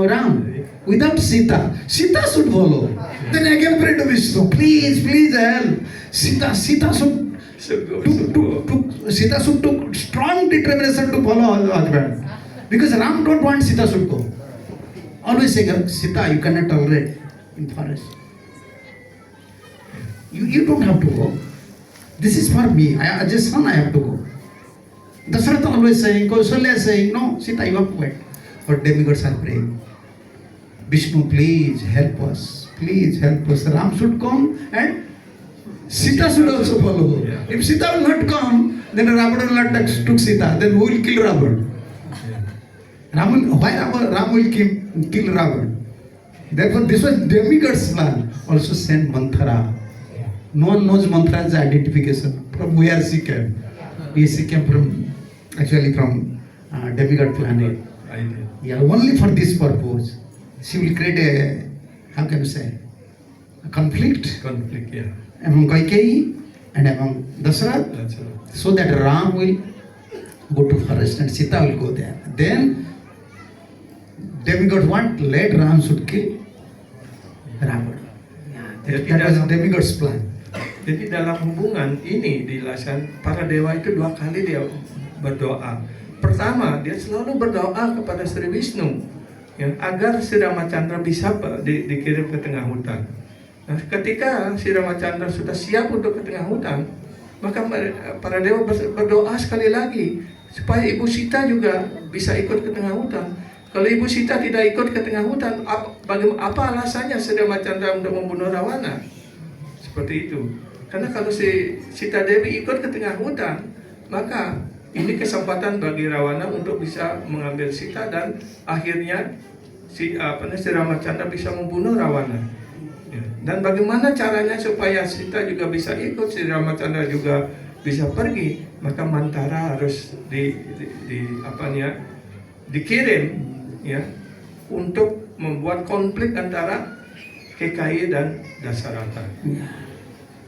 [SPEAKER 1] Ram? Without Sita, Sita should follow. Then again pray to Vishnu, please, please help. Sita should Sita should took strong determination to follow her husband. Because Ram don't want Sita should go. Always saying, Sita, you cannot tolerate in forest. You don't have to go. This is for me. As a son, I have to go. Dasharatha always saying, Kausalya is saying, no, Sita, you have to wait. But demigods are praying, Vishnu, please help us. Please help us. Ram should come and Sita should also follow.
[SPEAKER 2] Yeah.
[SPEAKER 1] If Sita will not come, then Ravana will not took Sita. Then who will kill Ravana? Why Ram will kill Ravana? Therefore, this was demigod's plan. Also send Manthara. No one knows Manthara's identification. From where she came. She came from demigod planet. Yeah, only for this purpose. She will create a, how can you say, a conflict
[SPEAKER 2] Yeah.
[SPEAKER 1] among Kaikeyi and among Dasarath,
[SPEAKER 2] That's right.
[SPEAKER 1] so that Ram will go to forest and Sita will go there. Then demigod want let Ram should kill Ravana. That was demigod's plan.
[SPEAKER 2] Jadi dalam hubungan ini dijelaskan para dewa itu dua kali dia berdoa. Pertama, dia selalu berdoa kepada Sri Vishnu, ya, agar Sri Ramacandra bisa dikirim ke tengah hutan. Nah, ketika Sri Ramacandra sudah siap untuk ke tengah hutan, maka para dewa berdoa sekali lagi supaya Ibu Sita juga bisa ikut ke tengah hutan. Kalau Ibu Sita tidak ikut ke tengah hutan, apa alasannya Sri Ramacandra untuk membunuh Rawana? Seperti itu. Karena kalau si Sita Dewi ikut ke tengah hutan, maka ini kesempatan bagi Rawana untuk bisa mengambil Sita dan akhirnya si Ramacandra bisa membunuh Rawana. Ya. Dan bagaimana caranya supaya Sita juga bisa ikut, si Ramacandra juga bisa pergi, maka Mantara harus dikirim ya untuk membuat konflik antara KKI dan Dasarata.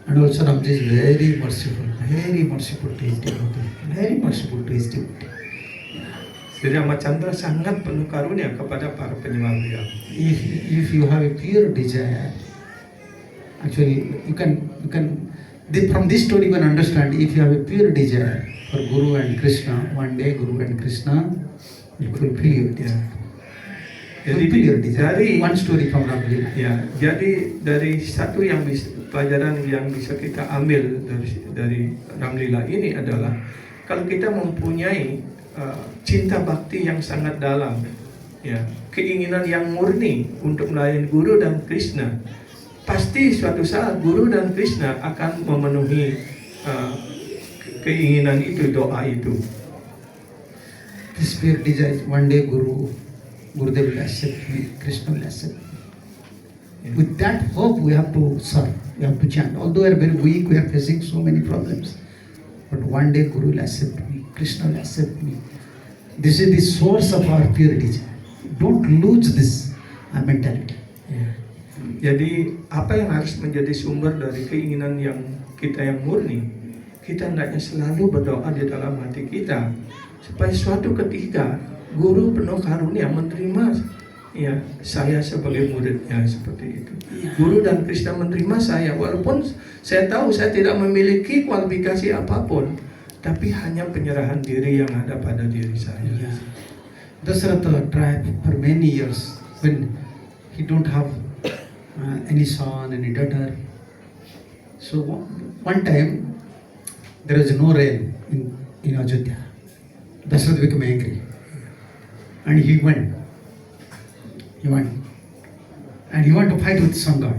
[SPEAKER 1] And also Ramji is very merciful to his devotee, very merciful to his devotee.
[SPEAKER 2] Sri Ramachandra sangat penuh karunia kepada para penyembah beliau.
[SPEAKER 1] If you have a pure desire, actually you can from this story you can understand, if you have a pure desire for Guru and Krishna, one day Guru and Krishna will fulfill your desire.
[SPEAKER 2] Jadi
[SPEAKER 1] Fulfill your desire.
[SPEAKER 2] dari
[SPEAKER 1] One story from Ramlila.
[SPEAKER 2] ya, jadi dari satu yang pelajaran yang bisa kita ambil dari Ramlila ini adalah kalau kita mempunyai cinta bakti yang sangat dalam, ya, keinginan yang murni untuk melayani Guru dan Krishna, pasti suatu saat Guru dan Krishna akan memenuhi keinginan itu, doa itu.
[SPEAKER 1] This pure desire, one day Gurudev will accept me, Krishna will accept me.
[SPEAKER 2] Yeah.
[SPEAKER 1] With that hope we have to serve, we have to chant. Although we are very weak, we are facing so many problems. But one day Guru will accept me, Krishna will accept me. This is the source of our pure desire. Don't lose this mentality.
[SPEAKER 2] Ya. Jadi apa yang harus menjadi sumber dari keinginan yang kita yang murni? Kita hendaknya selalu berdoa di dalam hati kita supaya suatu ketika Guru penuh karunia menerima ya saya sebagai muridnya, seperti itu. Guru dan Krishna menerima saya walaupun saya tahu saya tidak memiliki kualifikasi apapun, tapi hanya penyerahan diri yang ada pada diri saya.
[SPEAKER 1] Yeah. Dasharatha tried for many years when he don't have any son, any daughter. So one time there was no rain in Ajodhya. Dasharatha became angry and he went and he wanted to fight with sun god.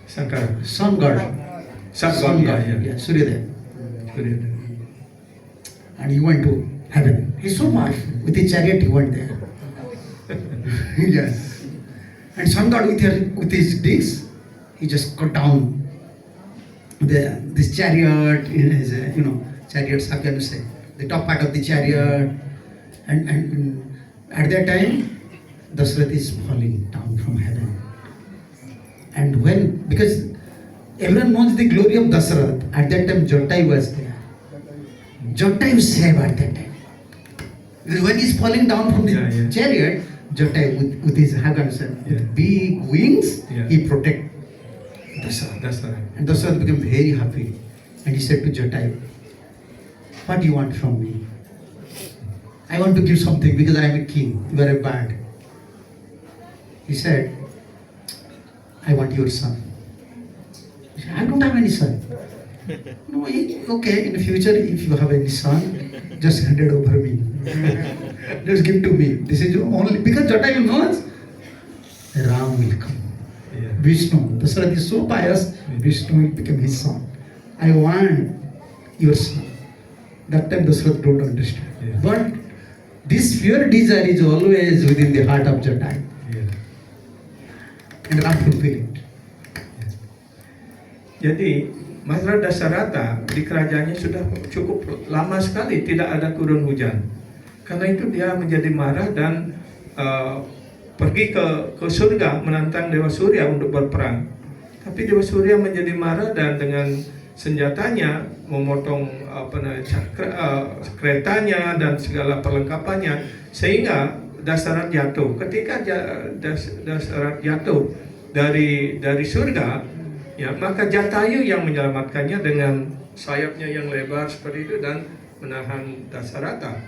[SPEAKER 2] Sankara.
[SPEAKER 1] Sun god.
[SPEAKER 2] Sun god,
[SPEAKER 1] Yeah, Suryadev.
[SPEAKER 2] Surya.
[SPEAKER 1] And he went to heaven. He's so powerful. With his chariot he went there. Yes. And sun god with his disc, he just cut down this chariot, his, chariots, how can you say, the top part of the chariot. And at that time, Dasarath is falling down from heaven. And because everyone knows the glory of Dasarath, at that time Jattai was there. Jattai was saved at that time. Because when he's falling down from the chariot, Jattai with his with big wings, he protect Dasarath. And Dasarath became very happy. And he said to Jattai, what do you want from me? I want to give something because I am a king, you are a bad. He said, I want your son. He said, I don't have any son. No, okay, in the future, if you have any son, just hand it over me. Just give to me. This is only, because Jattai knows, Ram will come.
[SPEAKER 2] Yeah.
[SPEAKER 1] Vishnu, Dasarath is so pious, Vishnu will become his son. I want your son. That time Dasarath don't understand.
[SPEAKER 2] Yeah.
[SPEAKER 1] But this pure desire is always within the heart of Jattai.
[SPEAKER 2] Yeah.
[SPEAKER 1] And Ram fulfill it.
[SPEAKER 2] Jadi Maharaj Dasarata di kerajaannya sudah cukup lama sekali tidak ada turun hujan. Karena itu dia menjadi marah dan pergi ke surga menantang Dewa Surya untuk berperang. Tapi Dewa Surya menjadi marah dan dengan senjatanya memotong keretanya dan segala perlengkapannya sehingga Dasarath jatuh. Ketika Dasarath jatuh dari surga, ya maka Jatayu yang menyelamatkannya dengan sayapnya yang lebar seperti itu dan menahan Dasarata.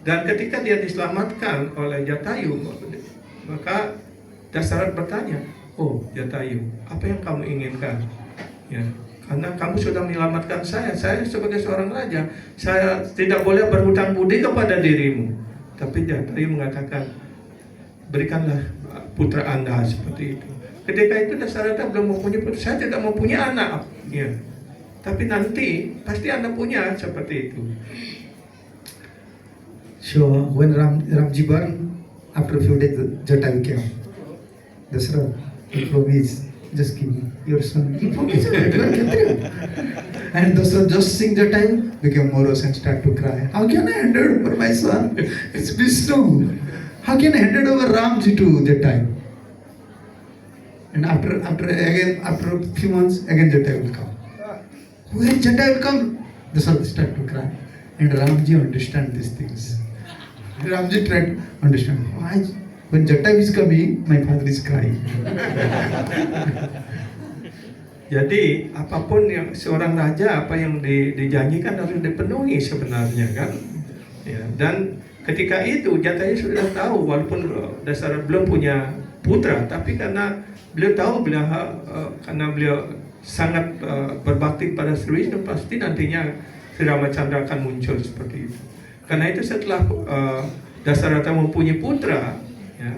[SPEAKER 2] Dan ketika dia diselamatkan oleh Jatayu, maka Dasarath bertanya, oh Jatayu, apa yang kamu inginkan? Ya, karena kamu sudah menyelamatkan saya sebagai seorang raja, saya tidak boleh berhutang budi kepada dirimu. Tapi Jatayu mengatakan, berikanlah putra Anda, seperti itu. Ketika itu Dasarata belum mempunyai putra, saya tidak mempunyai anak. Ya. Tapi nanti pasti Anda punya, seperti itu.
[SPEAKER 1] So when Ramji born, after a few days Jatayu came. Dasarath promised, just give me your son. He promised that you are Kshatriya. And Dasarath just sing the time, became morose and start to cry. How can I hand over my son? It's Vishnu. How can I hand over Ramji to that time? And after a few months, again Jatai will come. When Jatai will come, Dasarath start to cry. And Ramji understand these things. Ramji tried to understand. Why? When Jatai is coming, my father is crying.
[SPEAKER 2] Jadi apapun yang seorang raja, apa yang dijanjikan harus dipenuhi sebenarnya kan. Ya, dan ketika itu Jatayu sudah tahu, walaupun Dasarath belum punya putra, tapi karena beliau tahu karena beliau sangat berbakti pada Sri Vishnu, pasti nantinya Sri Ramacandra akan muncul seperti itu. Karena itu setelah Dasaratha mempunyai putra, ya,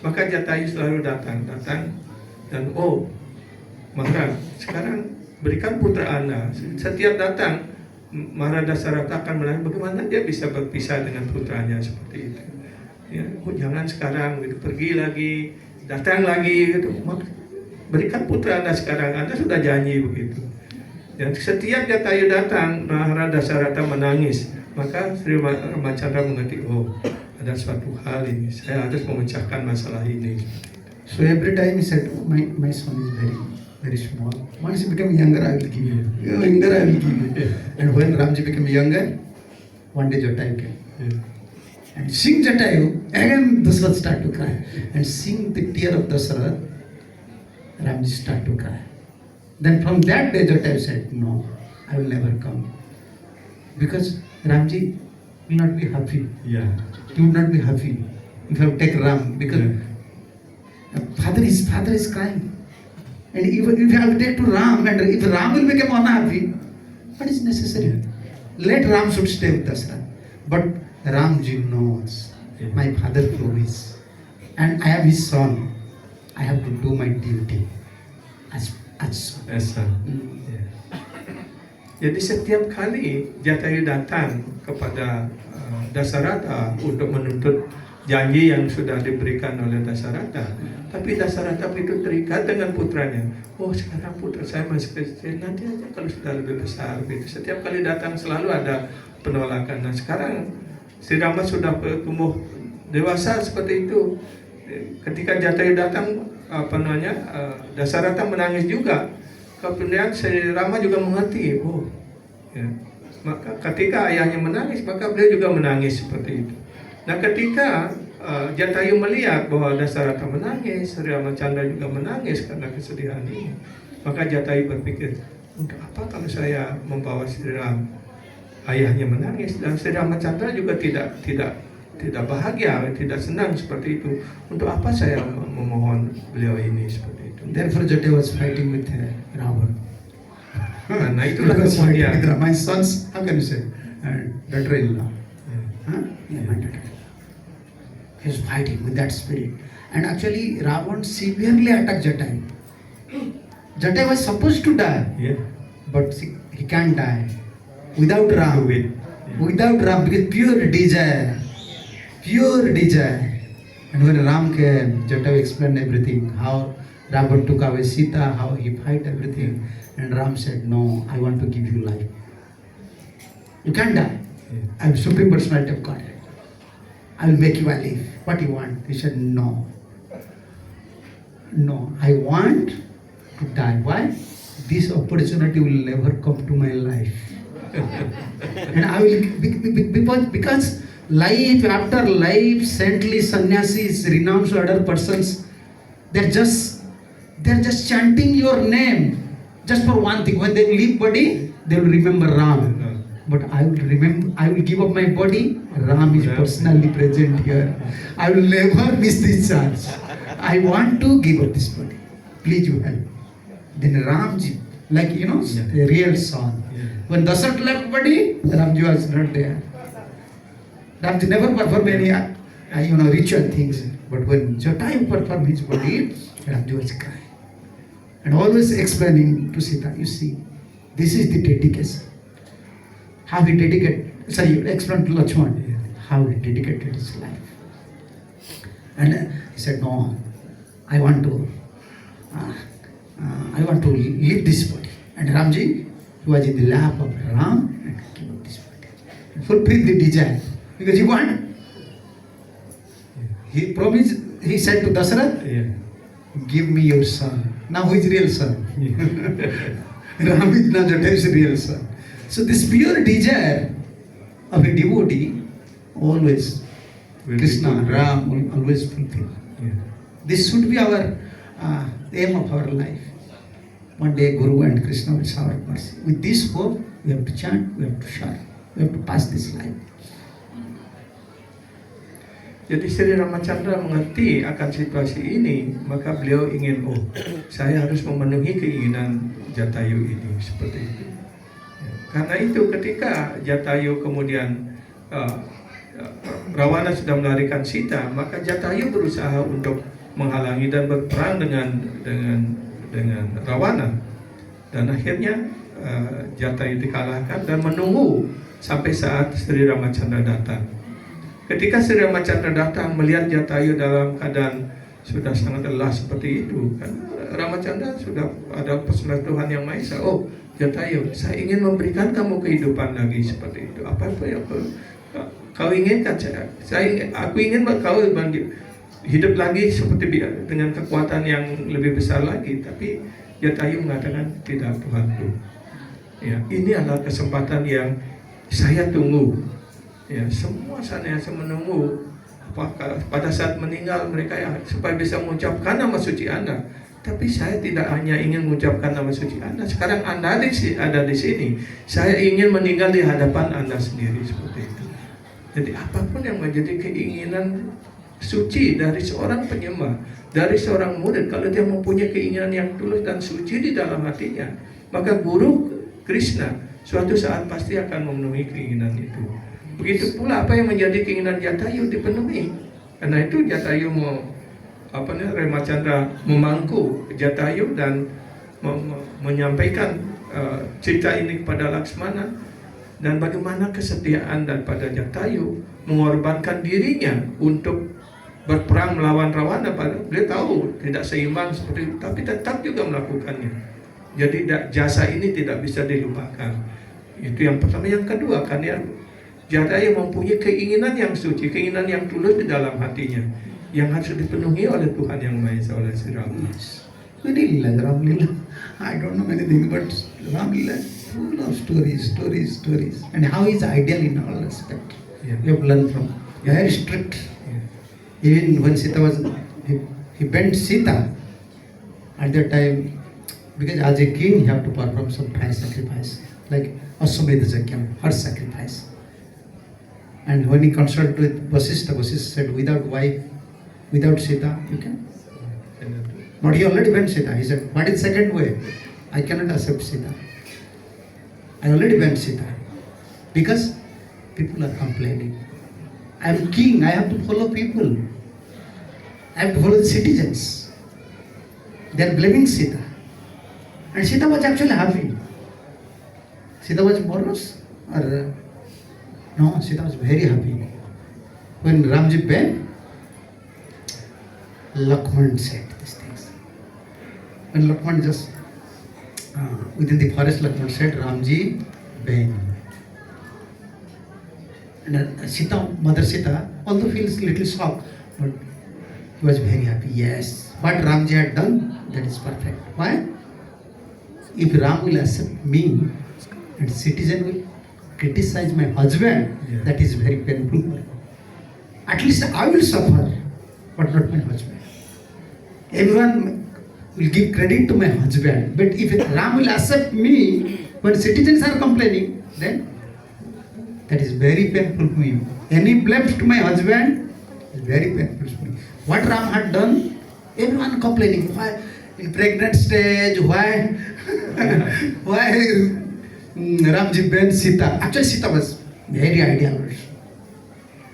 [SPEAKER 2] maka Jatayu selalu datang dan maka sekarang berikan putra Anda. Setiap datang Dasaratha akan menanya bagaimana dia bisa berpisah dengan putranya seperti itu. Ya, jangan sekarang gitu, pergi lagi, datang lagi gitu. Berikan putra Anda sekarang, Anda sudah janji begitu. Dan setiap Jatayu datang, Dasaratha menangis. Maka Sri Ramacandra mengerti, ada suatu hal ini, saya harus memecahkan masalah ini.
[SPEAKER 1] So every time he said, my son is very small. Once he became younger, I will give you. Younger, I will give you. And when Ramji became younger, one day Jatayu came. And sing Jatayu, again Dasarath start to cry. And sing the tear of Dasarath, Ramji start to cry. Then from that day Jatayu said, no, I will never come. Because Ramji will not be happy.
[SPEAKER 2] Yeah.
[SPEAKER 1] He would not be happy if I take Ram. Because father is crying. And if I will take to Ram, and if Ram will become unhappy, what is necessary? Let Ram should stay with Dasarath. But Ramji knows my father promised, and I am his son. I have to do my duty as son.
[SPEAKER 2] Ya. Jadi setiap kali Jatayu datang kepada Dasaratha untuk menuntut janji yang sudah diberikan oleh Dasaratha, tapi Dasaratha itu terikat dengan putranya. Sekarang putra saya masih kecil, nanti aja kalau sudah lebih besar. Gitu. Setiap kali datang selalu ada penolakan. Nah sekarang Sri Rama sudah tumbuh dewasa seperti itu. Ketika Jatayu datang, Dasaratha menangis juga. Kemudian Sri Rama juga mengerti. Ya. Maka ketika ayahnya menangis, maka beliau juga menangis seperti itu. Nah ketika Jatayu melihat bahwa Dasaratha menangis, Sri Ramacandra juga menangis karena kesedihan ini, maka Jatayu berpikir, untuk apa kalau saya membawa Sri Ram? Ayahnya menangis dan Sri Ramacandra juga tidak bahagia, tidak senang seperti itu. Untuk apa saya memohon beliau ini seperti itu?
[SPEAKER 1] Therefore Jatayu was fighting with Ravana.
[SPEAKER 2] Karena itulah kemudian
[SPEAKER 1] my sons, how can you say, daughter-in-law. He was fighting with that spirit. And actually Ravana severely attacked Jatayu. Jatayu was supposed to die, but he can't die without Ram. Without Ram, because pure desire. And when Ram came, Jatayu explained everything, how Ravana took away Sita, how he fight everything. And Ram said, no, I want to give you life. You can't die. I am Supreme Personality of Godhead. I will make you alive. What do you want? He said, no. No, I want to die. Why? This opportunity will never come to my life. And I will, because life after life, saintly sannyasis, renounced other persons, they're just chanting your name. Just for one thing, when they leave body, they will remember Ram. But I will give up my body. Ram is personally present here. I will never miss this chance. I want to give up this body. Please you help. Then Ramji, like a real son. When Dasaratha left body, Ramji was not there. Ramji never performed any ritual things. But when Jatayu performed his body, Ramji was crying. And always explaining to Sita, you see, this is the dedication. How he dedicated, explain to Lakshmana, how he dedicated his life. And he said, no, I want to I want to leave this body. And Ramji, he was in the lap of Ram and gave up this body. Fulfill the desire. Because he wanted. He promised, he said to Dasarath,
[SPEAKER 2] Yeah.
[SPEAKER 1] give me your son. Now who is real son? Ram is now his real son. So this pure desire of a devotee always,
[SPEAKER 2] Will be
[SPEAKER 1] Krishna,
[SPEAKER 2] fulfilled.
[SPEAKER 1] Ram will always fulfill.
[SPEAKER 2] Yeah.
[SPEAKER 1] This should be our aim of our life. One day Guru and Krishna will shower mercy. With this hope, we have to chant, we have to shout, we have to pass this life.
[SPEAKER 2] Jadi Sri Ramachandra mengerti akan situasi ini, maka beliau ingin, oh, saya harus memenuhi keinginan Jatayu ini, seperti itu. Ya. Karena itu ketika Jatayu kemudian Rawana sudah melarikan Sita, maka Jatayu berusaha untuk menghalangi dan berperang dengan Rawana. Dan akhirnya Jatayu dikalahkan dan menunggu sampai saat Sri Ramachandra datang. Ketika Sri Ramachandra datang melihat Jatayu dalam keadaan sudah sangat lelah seperti itu, kan Ramachandra sudah ada pesanan Tuhan Yang Maha Esa. Oh, Jatayu, saya ingin memberikan kamu kehidupan lagi seperti itu. Apa yang kau inginkan? Aku ingin kau hidup lagi seperti dengan kekuatan yang lebih besar lagi. Tapi Jatayu mengatakan, tidak Tuhanku. Ya, ini adalah kesempatan yang saya tunggu. Ya, semua sana yang menunggu pada saat meninggal mereka ya, supaya bisa mengucapkan nama suci Anda. Tapi saya tidak hanya ingin mengucapkan nama suci Anda. Sekarang Anda ada di sini. Saya ingin meninggal di hadapan Anda sendiri seperti itu. Jadi apapun yang menjadi keinginan suci dari seorang penyembah, dari seorang murid, kalau dia mempunyai keinginan yang tulus dan suci di dalam hatinya, maka Guru Krishna suatu saat pasti akan memenuhi keinginan itu. Begitu pula apa yang menjadi keinginan Jatayu dipenuhi. Karena itu Jatayu Ramachandra memangku Jatayu dan menyampaikan cerita ini kepada Laksmana, dan bagaimana kesetiaan daripada Jatayu mengorbankan dirinya untuk berperang melawan Rawana. Beliau tahu tidak seimbang seperti itu, tapi tetap juga melakukannya. Jadi jasa ini tidak bisa dilupakan. Itu yang pertama. Yang kedua, karena Jatayu mempunyai keinginan yang suci, keinginan yang tulus di dalam hatinya, yang harus dipenuhi oleh Tuhan Yang Maha Esa, oleh Sri Ram.
[SPEAKER 1] Very Lila, Ram Lila. I don't know anything, but Ram Lila full of stories. And how is ideal in all respect.
[SPEAKER 2] Yeah.
[SPEAKER 1] You have learned from. Very strict.
[SPEAKER 2] Yeah.
[SPEAKER 1] Even when Sita was, he bent Sita at that time, because as a king, he have to perform some price sacrifice, like Aswamedha Yajna, her sacrifice. And when he consulted with Vasishtha said, without wife, without Sita, you can. But he already went Sita. He said, what is second way? I cannot accept Sita. I already went Sita. Because people are complaining. I am king, I have to follow people. I have to follow the citizens. They are blaming Sita. And Sita was actually happy. Sita was morose or no, Sita was very happy. When Ramji bent, Lakshman said these things. When Lakshman just within the forest, Lakshman said, Ramji bent. And Sita, Mother Sita, although feels little shocked, but he was very happy. Yes, what Ramji had done, that is perfect. Why? If Ram will accept me and citizen will criticize my husband,
[SPEAKER 2] Yeah.
[SPEAKER 1] that is very painful for me. At least I will suffer, but not my husband. Everyone will give credit to my husband, but if Ram will accept me when citizens are complaining, then that is very painful for me. Any blame to my husband is very painful for me. What Ram had done, everyone complaining. Why in pregnant stage? Why? Why Ramji bent Sita? Actually, Sita was very ideal.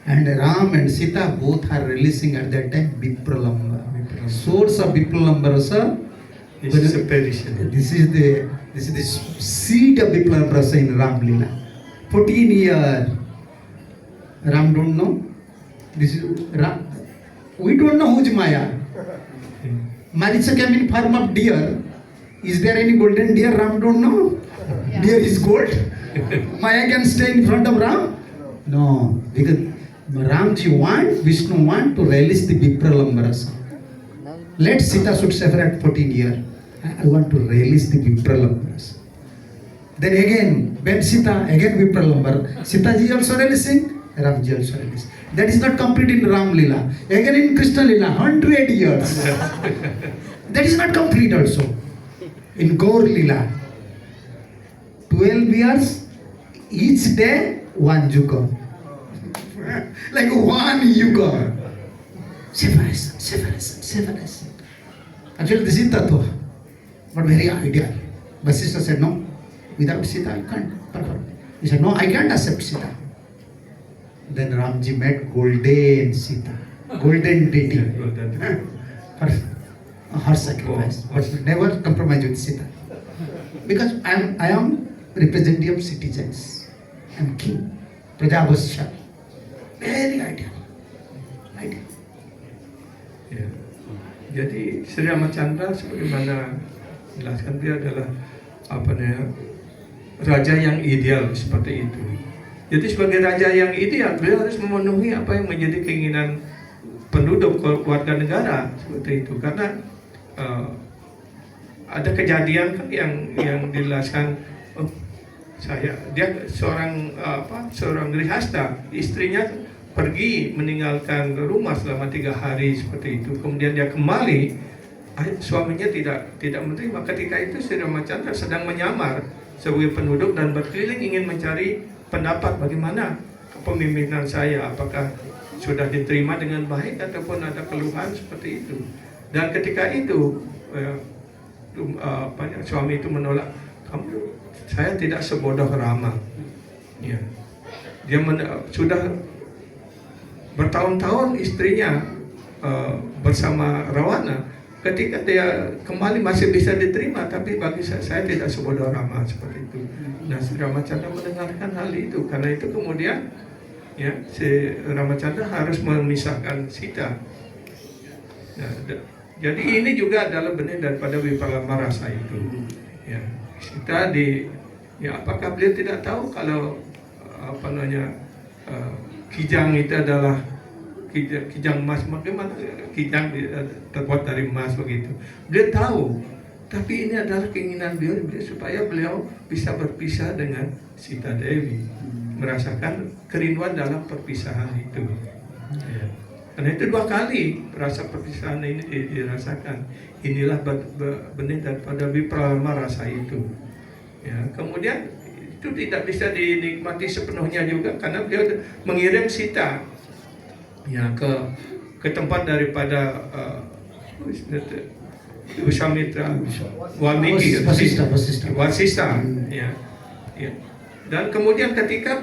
[SPEAKER 1] And Ram and Sita both are releasing at that time Vipralamba. Source of Vipralamba rasa.
[SPEAKER 2] This is a perishable.
[SPEAKER 1] This is the seed of Vipralamba rasa in Ram Lila. 14 years. Ram don't know. This is Ram. We don't know who's Maya. Maritza came in form of deer Is there any golden deer? Ram don't know. Deer is gold. Maya can stay in front of Ram? No, because Ramji want, Vishnu want to release the Vipralambarasa. Let Sita should suffer at 14 years. I want to release the Vipralambarasa. Then again, when Sita, again Vipralambar, Sita ji also releasing, Ramji also releasing. That is not complete in Ram Lila. Again in Krishna Lila, 100 years. That is not complete also. In Gaur Lila, 12 years, each day, one yuga. Like one yuga. Separation. Actually, this is Tattva, but very ideal. Vasishtha said, no, without Sita, you can't perform. He said, no, I can't accept Sita. Then Ramji met golden Sita, golden deity for her sacrifice, but never compromise with Sita. Because I am representative of citizens. I am king, Prajavasya. Very ideal.
[SPEAKER 2] Ya. Jadi Sri Ramachandra sebagaimana jelaskan dia adalah raja yang ideal seperti itu. Jadi sebagai raja yang ideal, beliau harus memenuhi apa yang menjadi keinginan penduduk warga negara seperti itu. Karena ada kejadian kan yang dijelaskan, dia seorang grihasta, istrinya pergi meninggalkan rumah selama 3 hari seperti itu. Kemudian dia kembali, suaminya tidak menerima. Ketika itu Sri Ramachandra sedang menyamar sebagai penduduk dan berkeliling ingin mencari pendapat bagaimana kepemimpinan saya, apakah sudah diterima dengan baik ataupun ada keluhan seperti itu. Dan ketika itu suami itu menolak, saya tidak sebodoh Rama. Ya. Dia sudah bertahun-tahun istrinya bersama Rawana. Ketika dia kembali masih bisa diterima, tapi bagi saya tidak sebodoh Rama seperti itu. Nah, Sri Ramachandra mendengarkan hal itu. Karena itu kemudian ya si Ramachandra harus memisahkan Sita. Nah, jadi ini juga adalah benih daripada Vipralambarasa itu. Ya, Sita apakah beliau tidak tahu kalau kijang itu adalah kijang emas, bagaimana kijang terbuat dari emas begitu. Beliau tahu, tapi ini adalah keinginan beliau supaya beliau bisa berpisah dengan Sita Dewi, merasakan kerinduan dalam perpisahan itu. Ya. Karena itu 2 kali rasa perpisahan ini dirasakan. Inilah benih daripada Vipralambarasa itu. Ya, kemudian itu tidak bisa dinikmati sepenuhnya juga karena beliau mengirim Sita ya ke tempat daripada Wiswamitra, Walmiki, Vasishtha. Ya. Dan kemudian ketika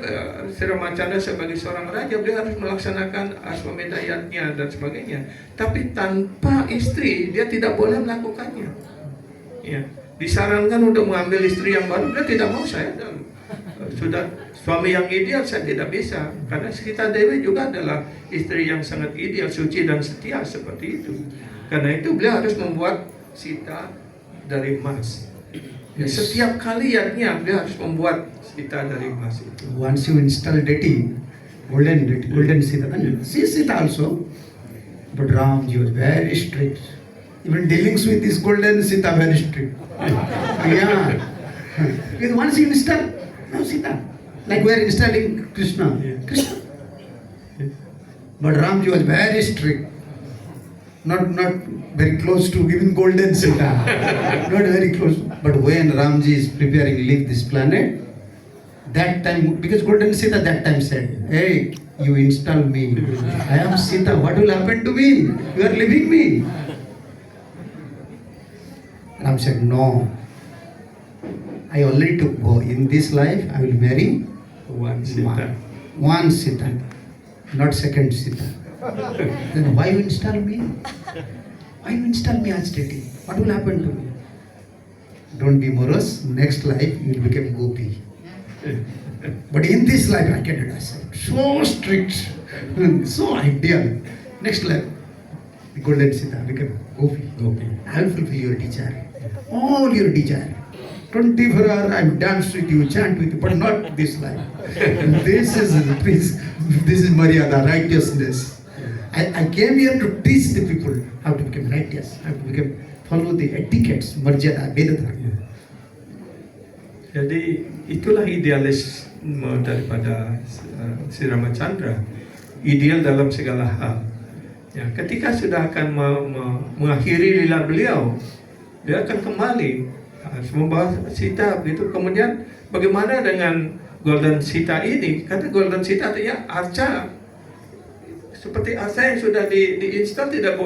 [SPEAKER 2] Sri Ramachandra sebagai seorang raja, beliau harus melaksanakan Aswamedha Yajna dan sebagainya. Tapi tanpa istri dia tidak boleh melakukannya. Ya. Disarankan untuk mengambil istri yang baru, dia tidak mau. Saya sudah suami yang ideal, saya tidak bisa. Karena Sita Dewi juga adalah istri yang sangat ideal, suci dan setia seperti itu. Karena itu beliau harus membuat Sita dari emas. Ya, setiap kali yajna beliau harus membuat Sita dari emas itu.
[SPEAKER 1] Once you install deity, golden Sita, and see Sita also. But Ramji was very strict. Even dealings with this golden Sita very strict. Yeah. Because once you install, now Sita, like we are installing Krishna. But Ramji was very strict. Not very close to even golden Sita. Not very close. But when Ramji is preparing to leave this planet, that time, because golden Sita that time said, hey, you install me. I am Sita. What will happen to me? You are leaving me. Ram said, no. I already took vow. In this life, I will marry
[SPEAKER 2] One Sita.
[SPEAKER 1] One Sita, not second Sita. Then why you install me? Why you install me as deity? What will happen to me? Don't be morose. Next life, you will become Gopi. But in this life, I cannot accept. So strict, so ideal. Next life, Golden Sita became Gopi.
[SPEAKER 2] Gopi.
[SPEAKER 1] I will fulfill your desire. All your desire. 24 hours I will dance with you, chant with you, but not this life. This is Maryada, righteousness. I came here to teach the people how to become righteous, how to follow the etiquettes, Maryada, Vedadharma.
[SPEAKER 2] Jadi itulah idealis daripada Sri Ramachandra, ideal dalam segala hal. Ya, ketika sudah akan mengakhiri lila beliau, dia akan kembali harus membawa Sita begitu. Kemudian bagaimana dengan Golden Sita ini? Karena Golden Sita artinya arca. Seperti arca yang sudah diinstal tidak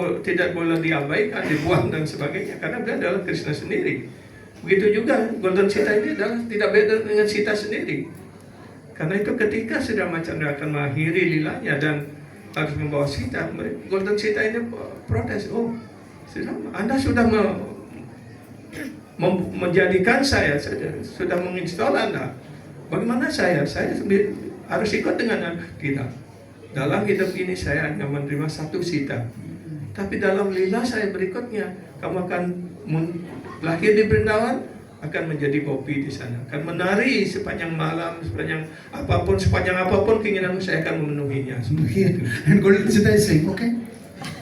[SPEAKER 2] boleh diabaikan, dibuang dan sebagainya, karena dia adalah Krishna sendiri. Begitu juga Golden Sita ini adalah tidak beda dengan Sita sendiri. Karena itu ketika Sri Ramachandra akan mengakhiri lilanya dan harus membawa Sita, Golden Sita ini protes, oh Sri Rama, Anda sudah menjadikan saya sudah menginstal Anda. Bagaimana saya harus ikut dengan Anda? Tidak. Dalam hidup ini saya hanya menerima satu Sita. Tapi dalam lila saya berikutnya, kamu akan lahir di Brindavan, akan menjadi Gopi di sana, akan menari sepanjang malam, sepanjang apapun keinginanmu, saya akan memenuhinya.
[SPEAKER 1] And Golden Sita is saying, okay,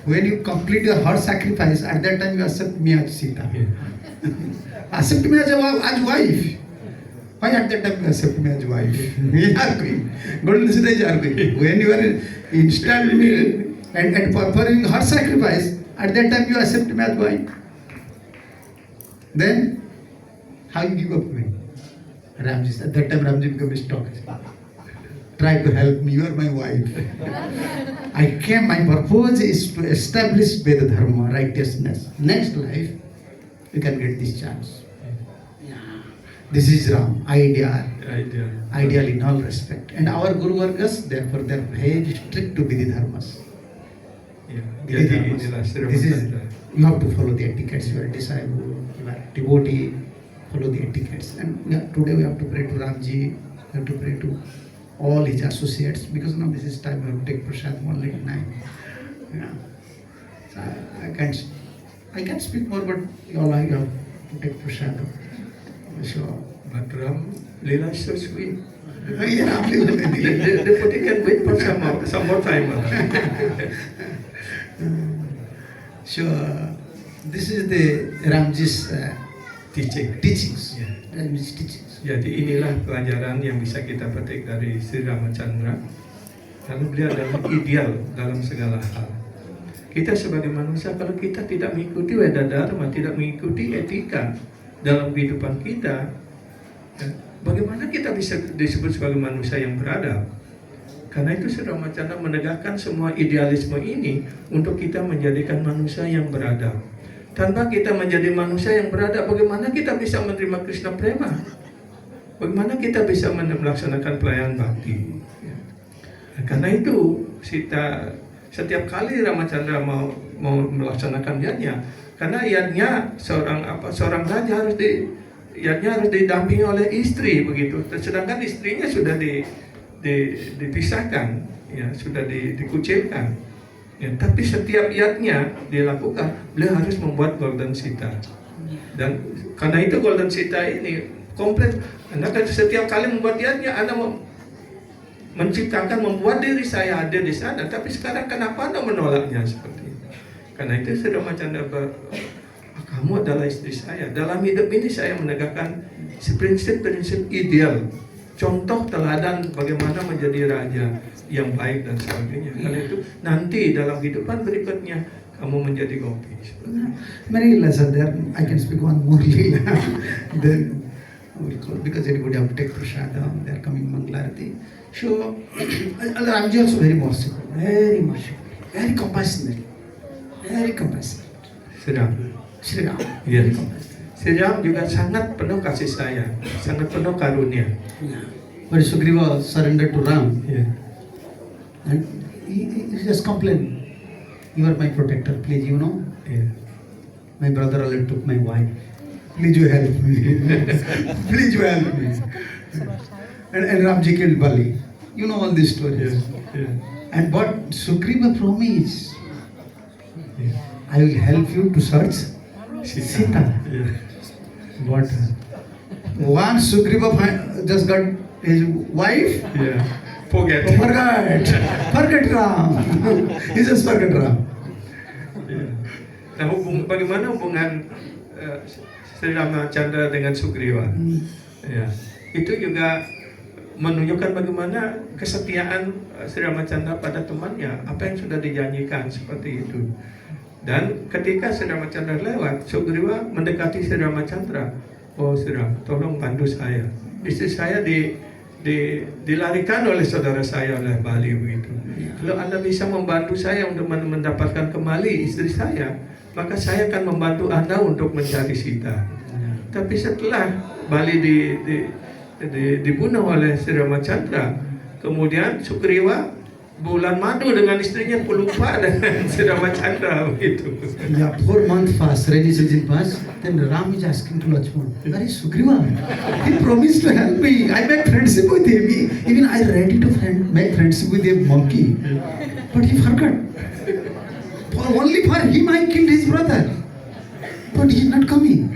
[SPEAKER 1] when you complete your heart sacrifice, at that time you accept me as Sita. Accept me as wife. Why at that time you accept me as wife? We are going. Golden Sita is arguing. When you are installed me and performing heart sacrifice, at that time you accept me as wife. Then, how you give up me? Ramji, at that time Ramji became stock. Try to help me, you are my wife. My purpose is to establish Veda Dharma, righteousness. Next life, you can get this chance. This is Ram, ideal in all respect. And our Guru Vargas, therefore, they are very strict to Vidhi Dharmas. This is, you have to follow the etiquettes. You are a disciple, you are a devotee, follow the etiquettes. And today we have to pray to Ramji, we have to pray to all his associates, because now this is time we have to take prasad only at 9. So I can't speak more, but you all have to take prasad. Sure.
[SPEAKER 2] But Ram, Leela is so sweet.
[SPEAKER 1] Yeah,
[SPEAKER 2] The devotee can wait for some more time.
[SPEAKER 1] Sure. This is the Ramji's teachings.
[SPEAKER 2] Yeah.
[SPEAKER 1] Ramji's teachings.
[SPEAKER 2] Jadi inilah pelajaran yang bisa kita petik dari Sri Ramachandra. Karena beliau adalah ideal dalam segala hal. Kita sebagai manusia, kalau kita tidak mengikuti Veda Dharma, tidak mengikuti etika dalam kehidupan kita, bagaimana kita bisa disebut sebagai manusia yang beradab? Karena itu Sri Ramachandra menegakkan semua idealisme ini untuk kita menjadikan manusia yang beradab. Tanpa kita menjadi manusia yang beradab, bagaimana kita bisa menerima Krishna Prema? Bagaimana kita bisa melaksanakan pelayanan bakti? Karena itu setiap kali Ramachandra mau melaksanakan yadnya, karena yadnya seorang raja harus didampingi oleh istri begitu. Sedangkan istrinya sudah dipisahkan, ya, sudah dikucilkan. Ya, tapi setiap yadnya dilakukan, beliau harus membuat Golden Sita. Dan karena itu Golden Sita ini komplit. Anda kan setiap kali membuat yadnya, Anda membuat diri saya hadir di sana. Tapi sekarang kenapa Anda menolaknya seperti itu? Karena itu Sri Ramachandra kamu adalah istri saya. Dalam hidup ini saya menegakkan prinsip-prinsip ideal, contoh teladan bagaimana menjadi raja yang baik dan sebagainya. Karena itu nanti dalam kehidupan berikutnya kamu menjadi Gopi.
[SPEAKER 1] Many lessons there. I can speak one more lila. Then because everybody have to take prasadam, they are coming Mangalarati. So Ramji also very merciful, very compassionate, Sri Ram.
[SPEAKER 2] Yes. Sri Ram juga sangat penuh kasih sayang, sangat penuh karunia.
[SPEAKER 1] When Sugriva surrendered to Ram,
[SPEAKER 2] Yeah.
[SPEAKER 1] and he just complained, "You are my protector, please,
[SPEAKER 2] Yeah.
[SPEAKER 1] my brother already took my wife. Please you help me. Please you help me." And Ramji killed Bali. You know all these stories.
[SPEAKER 2] Yeah.
[SPEAKER 1] And what Sugriva promised, I will help you to search Sita.
[SPEAKER 2] Yeah.
[SPEAKER 1] What? Once Sugriva just got his wife,
[SPEAKER 2] Yeah. Forget.
[SPEAKER 1] forget Ram. He just forget Ram.
[SPEAKER 2] Yeah. Nah, bagaimana hubungan Sri Ramacandra dengan Sugriva? Ya, itu juga menunjukkan bagaimana kesetiaan Sri Ramacandra pada temannya, apa yang sudah dijanjikan seperti itu. Dan ketika Sri Ramacandra lewat, Sugriva mendekati Sri Ramacandra. Oh Sri Ram, tolong bantu saya. Istri saya dilarikan oleh saudara saya oleh Bali begitu. Kalau Anda bisa membantu saya untuk mendapatkan kembali istri saya, maka saya akan membantu Anda untuk mencari Sita. Tapi setelah Bali dibunuh oleh Sri Ramacandra, kemudian Sugriwa bulan madu dengan istrinya pelupa dengan Sri Ramacandra begitu.
[SPEAKER 1] Yeah, 4 months fast, rainy season passed. Then Ram is asking to Lakshman, "Where is Sugriva? He promised to help me. I make friendship with him. Even I ready to make friendship with a monkey, but he forgot. Only for him I killed his brother, but he is not coming."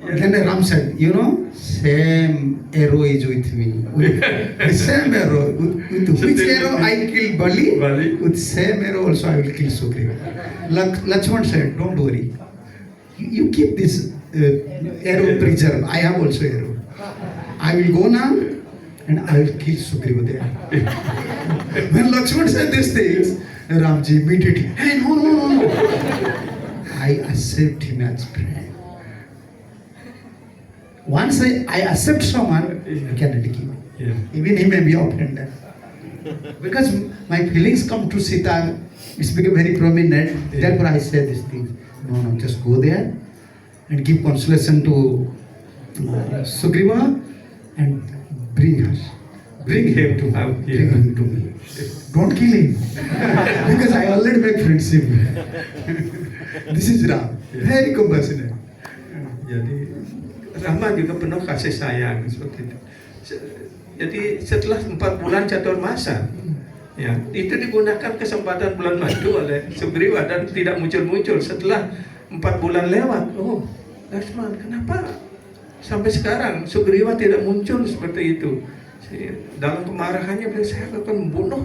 [SPEAKER 1] Then Ram said, "You know, same arrow is with me. With same arrow. With which arrow I killed Bali, with same arrow also I will kill Sugriva." Lakshman said, "Don't worry. You keep this arrow preserved. I have also arrow. I will go now and I will kill Sugriva there." When Lakshman said these things, Ramji immediately, "Hey, no. I accept him as friend. Once I accept someone, I cannot kill.
[SPEAKER 2] Yeah.
[SPEAKER 1] Even he may be offended. Because my feelings come to Sita, it's become very prominent. Therefore I say these things. No, just go there and give consolation to Sugriva and bring her. Bring him to me. Don't kill him. Because I already make friendship. This is Ram. Very compassionate.
[SPEAKER 2] Jadi Rama juga penuh kasih sayang seperti itu. Jadi setelah 4 bulan catur masa, ya itu digunakan kesempatan bulan madu oleh Sugriwa dan tidak muncul-muncul. Setelah 4 bulan lewat, oh Lakshman, kenapa sampai sekarang Sugriwa tidak muncul seperti itu? Dalam kemarahannya beliau, saya akan membunuh.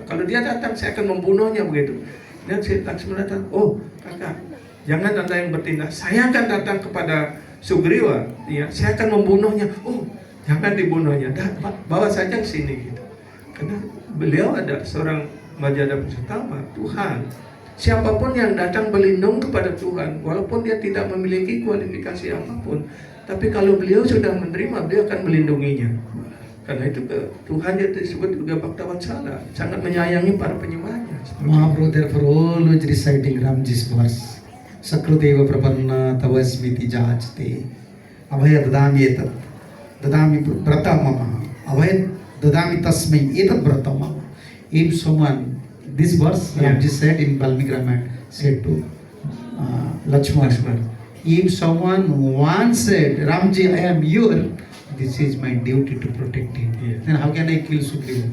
[SPEAKER 2] Kalau dia datang, saya akan membunuhnya begitu. Dan Lakshman datang, oh kakak, jangan Anda yang bertindak. Saya akan datang kepada Sugriwa, ya, saya akan membunuhnya. Oh, jangan dibunuhnya. Bawa saja ke sini gitu. Karena beliau ada seorang Majada Pusetama, Tuhan. Siapapun yang datang berlindung kepada Tuhan, walaupun dia tidak memiliki kualifikasi apapun, tapi kalau beliau sudah menerima, beliau akan melindunginya. Karena itu Tuhan yang disebut juga Bhaktavatsala, sangat menyayangi para penyembahnya.
[SPEAKER 1] Mahaprabhu therefore always reciting Ramji's verse. Sakrudeva prapanna tavasmiti jajte abhaya dadami etat dadami brata mama abhaya dadami tasmai etat brata mama. If someone, this verse Ramji said in Valmiki Ramayana, said to Lakshman, if someone once said, "Ramji, I am your," this is my duty to protect him. Then how can I kill Sugriva?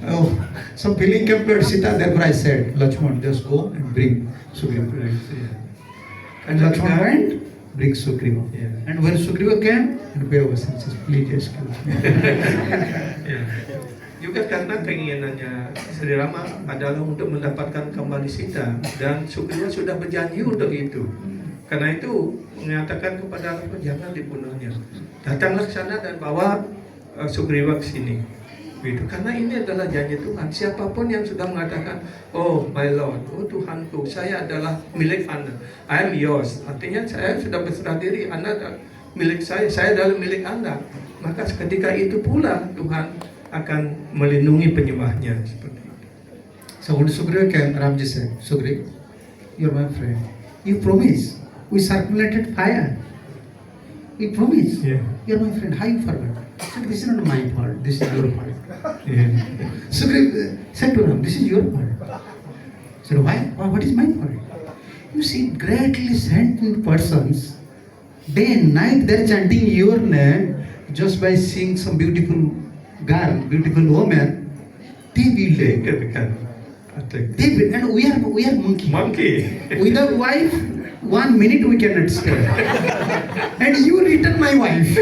[SPEAKER 1] Oh, some feeling came to Sita, therefore I said, "Lakshman, just go and bring Sugriva." And Lakshman went, bring Sugriva. And when Sugriva came, and Beva said, "Please excuse me."
[SPEAKER 2] Juga karena keinginannya Sri Rama adalah untuk mendapatkan kembali Sita, dan Sugriva sudah berjanji untuk itu. Karena itu mengatakan kepada Lakshman, jangan dibunuhnya. Datanglah ke sana dan bawa Sugriva ke sini. Begitu. Karena ini adalah janji Tuhan. Siapapun yang sudah mengatakan, "Oh my Lord, oh Tuhanku, saya adalah milik Anda. I am yours." Artinya saya sudah berserah diri, Anda adalah milik saya adalah milik Anda. Maka ketika itu pula Tuhan akan melindungi penyembahnya seperti itu.
[SPEAKER 1] So when Sugriva came, Ramji said, "Sugriva, you're my friend. You promised. We circulated fire. You promised. You're my friend. How you forgot?" I said, "This is not my fault. This is your fault." Sugriva said to Ram, "This is your fault." I said, "Why? What is my fault?" You see, greatly sent persons, day and night they're chanting your name. Just by seeing some beautiful girl, beautiful woman, they will David, and we are monkey.
[SPEAKER 2] Monkey.
[SPEAKER 1] Without wife, 1 minute we cannot stay. And you return my wife.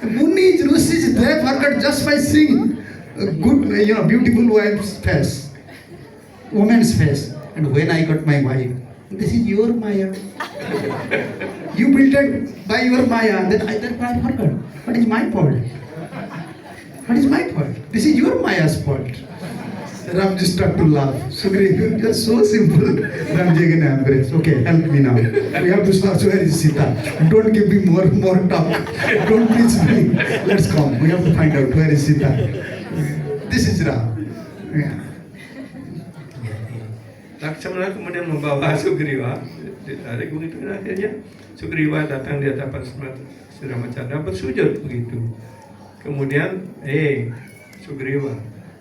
[SPEAKER 1] Munis, Rishis, they forgot just by seeing a good, beautiful wife's face, woman's face. And when I got my wife, this is your Maya. You built it by your Maya. Then I forgot. What is my fault? What is my fault? This is your Maya's fault. Ram just start to laugh. Sugriv, you're so simple. Ram ji can embrace. Okay, help me now. We have to start. So where is Sita? Don't give me more talk. Don't teach me. Let's come. We have to find out where is Sita. This is Ram. Yeah.
[SPEAKER 2] Laksamana kemudian membawa Sugriwa, ditarik begitu, dan akhirnya Sugriwa datang di hadapan Sri Ramacandra bersujud begitu. Kemudian, Sugriwa,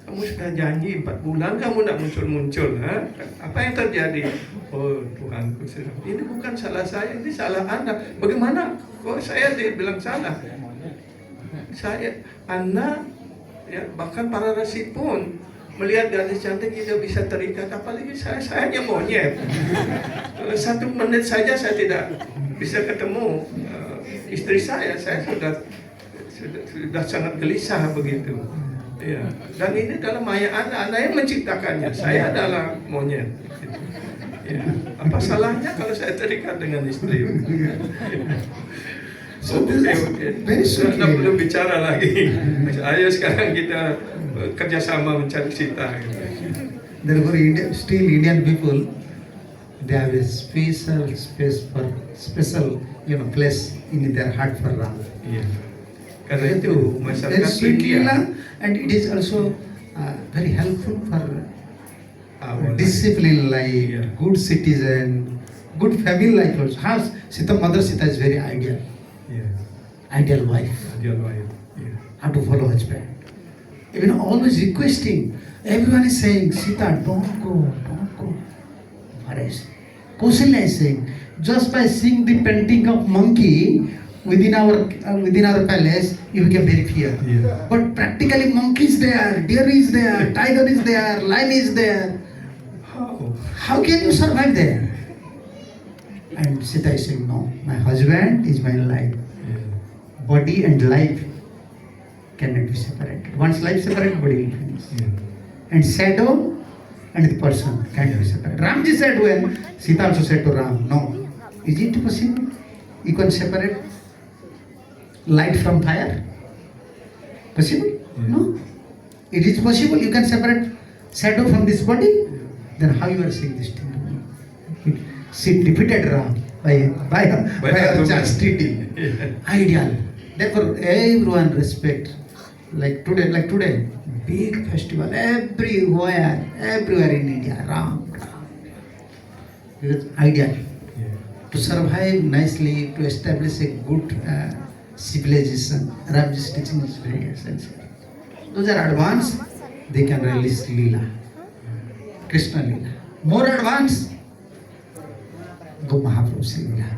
[SPEAKER 2] kamu sudah janji 4 bulan kamu tidak muncul-muncul, ha? Apa yang terjadi? Oh Tuhanku, ini bukan salah saya, ini salah Anda. Bagaimana? Kok saya dibilang salah? Anda, ya, bahkan para rasi pun melihat gadis cantik tidak bisa terikat, apalagi saya hanya monyet. 1 menit saja saya tidak bisa ketemu istri saya sudah sangat gelisah begitu. Ya. Dan ini adalah Maya Anda yang menciptakannya. Saya adalah monyet. Ya. Apa salahnya kalau saya terikat dengan istri?
[SPEAKER 1] So this is very sweet.
[SPEAKER 2] Tidak perlu bicara lagi. Ayo sekarang kita kerjasama mencari Sita.
[SPEAKER 1] Therefore, Indian people, they have a special place in their heart for Ram.
[SPEAKER 2] Iya. Karena itu masyarakat
[SPEAKER 1] India, and it is also very helpful for discipline life, good citizen, good family life also. Mother Sita is very ideal. Ideal wife.
[SPEAKER 2] Ideal wife.
[SPEAKER 1] How to follow husband. Even always requesting. Everyone is saying, Sita, don't go. Kausalya is saying, just by seeing the painting of monkey within our palace, you become very fear.
[SPEAKER 2] Yeah.
[SPEAKER 1] But practically monkey is there, deer is there, tiger is there, lion is there. How can you survive there? And Sita is saying, no, my husband is my life. Body and life cannot be separated. Once life separated, body will finish. And shadow and the person can't be separated. Ramji said when Sita also said to Ram, no. Is it possible? You can separate light from fire? Possible? No. It is possible. You can separate shadow from this body. Then how you are saying this thing? She defeated Ram by her chastity. Ideal. Therefore, everyone respect. Like today, big festival everywhere in India. Ram. Because ideal. To survive nicely, to establish a good civilization, Ramji's teaching is very essential. Those are advanced, they can release Leela, Krishna Leela. More advanced, go Mahaprabhu's Leela.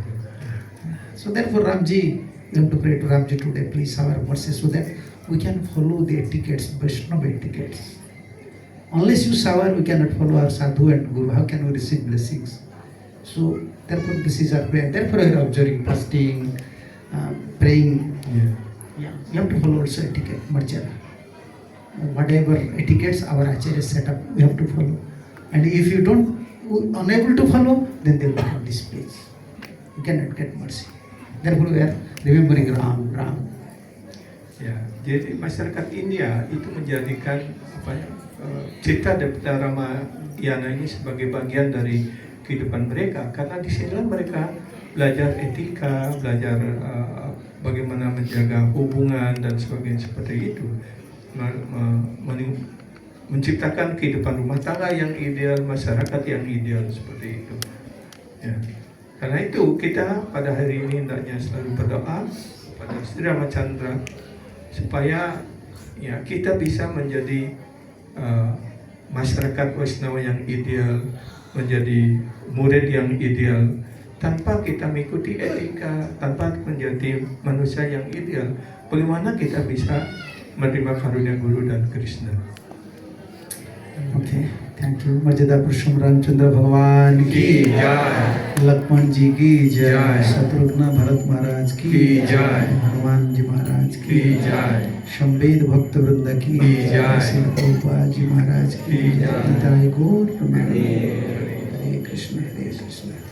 [SPEAKER 1] So therefore Ramji, we have to pray to Ramji today, please have mercy so that we can follow the etiquettes, Vaishnava etiquettes. Unless you shower, we cannot follow our sadhu and guru. How can we receive blessings? So therefore this is our prayer. Therefore we are observing fasting, praying. Yeah. You have to follow also etiquette, marjana. Whatever etiquettes our acharya set up, we have to follow. And if you don't, unable to follow, then they will not displease. You cannot get mercy. Therefore we are remembering Ram.
[SPEAKER 2] Ya, jadi masyarakat India itu menjadikan Cita Depta Ramayana ini sebagai bagian dari kehidupan mereka, karena di sinilah mereka belajar etika, belajar bagaimana menjaga hubungan dan sebagainya seperti itu, menciptakan kehidupan rumah tangga yang ideal, masyarakat yang ideal seperti itu. Ya. Karena itu kita pada hari ini hendaknya selalu berdoa pada Sri Ramacandra supaya ya kita bisa menjadi masyarakat Vaishnava yang ideal, menjadi murid yang ideal tanpa kita mengikuti etika, tanpa menjadi manusia yang ideal. Bagaimana kita bisa menerima karunia Guru dan Krishna?
[SPEAKER 1] Okay. Thank you. मर्यादा पुरुषोत्तम रामचंद्र भगवान की
[SPEAKER 2] जय।
[SPEAKER 1] लक्ष्मण जी की जय,
[SPEAKER 2] जय।
[SPEAKER 1] शत्रुघ्न भरत महाराज की
[SPEAKER 2] जय।
[SPEAKER 1] हनुमान जी महाराज की
[SPEAKER 2] जय।
[SPEAKER 1] शंबेद भक्त वृंद की
[SPEAKER 2] जय।
[SPEAKER 1] श्री प्रभुपाद जी महाराज की
[SPEAKER 2] जय।
[SPEAKER 1] जय। गौर प्रमाण। हरे कृष्ण हरे कृष्ण।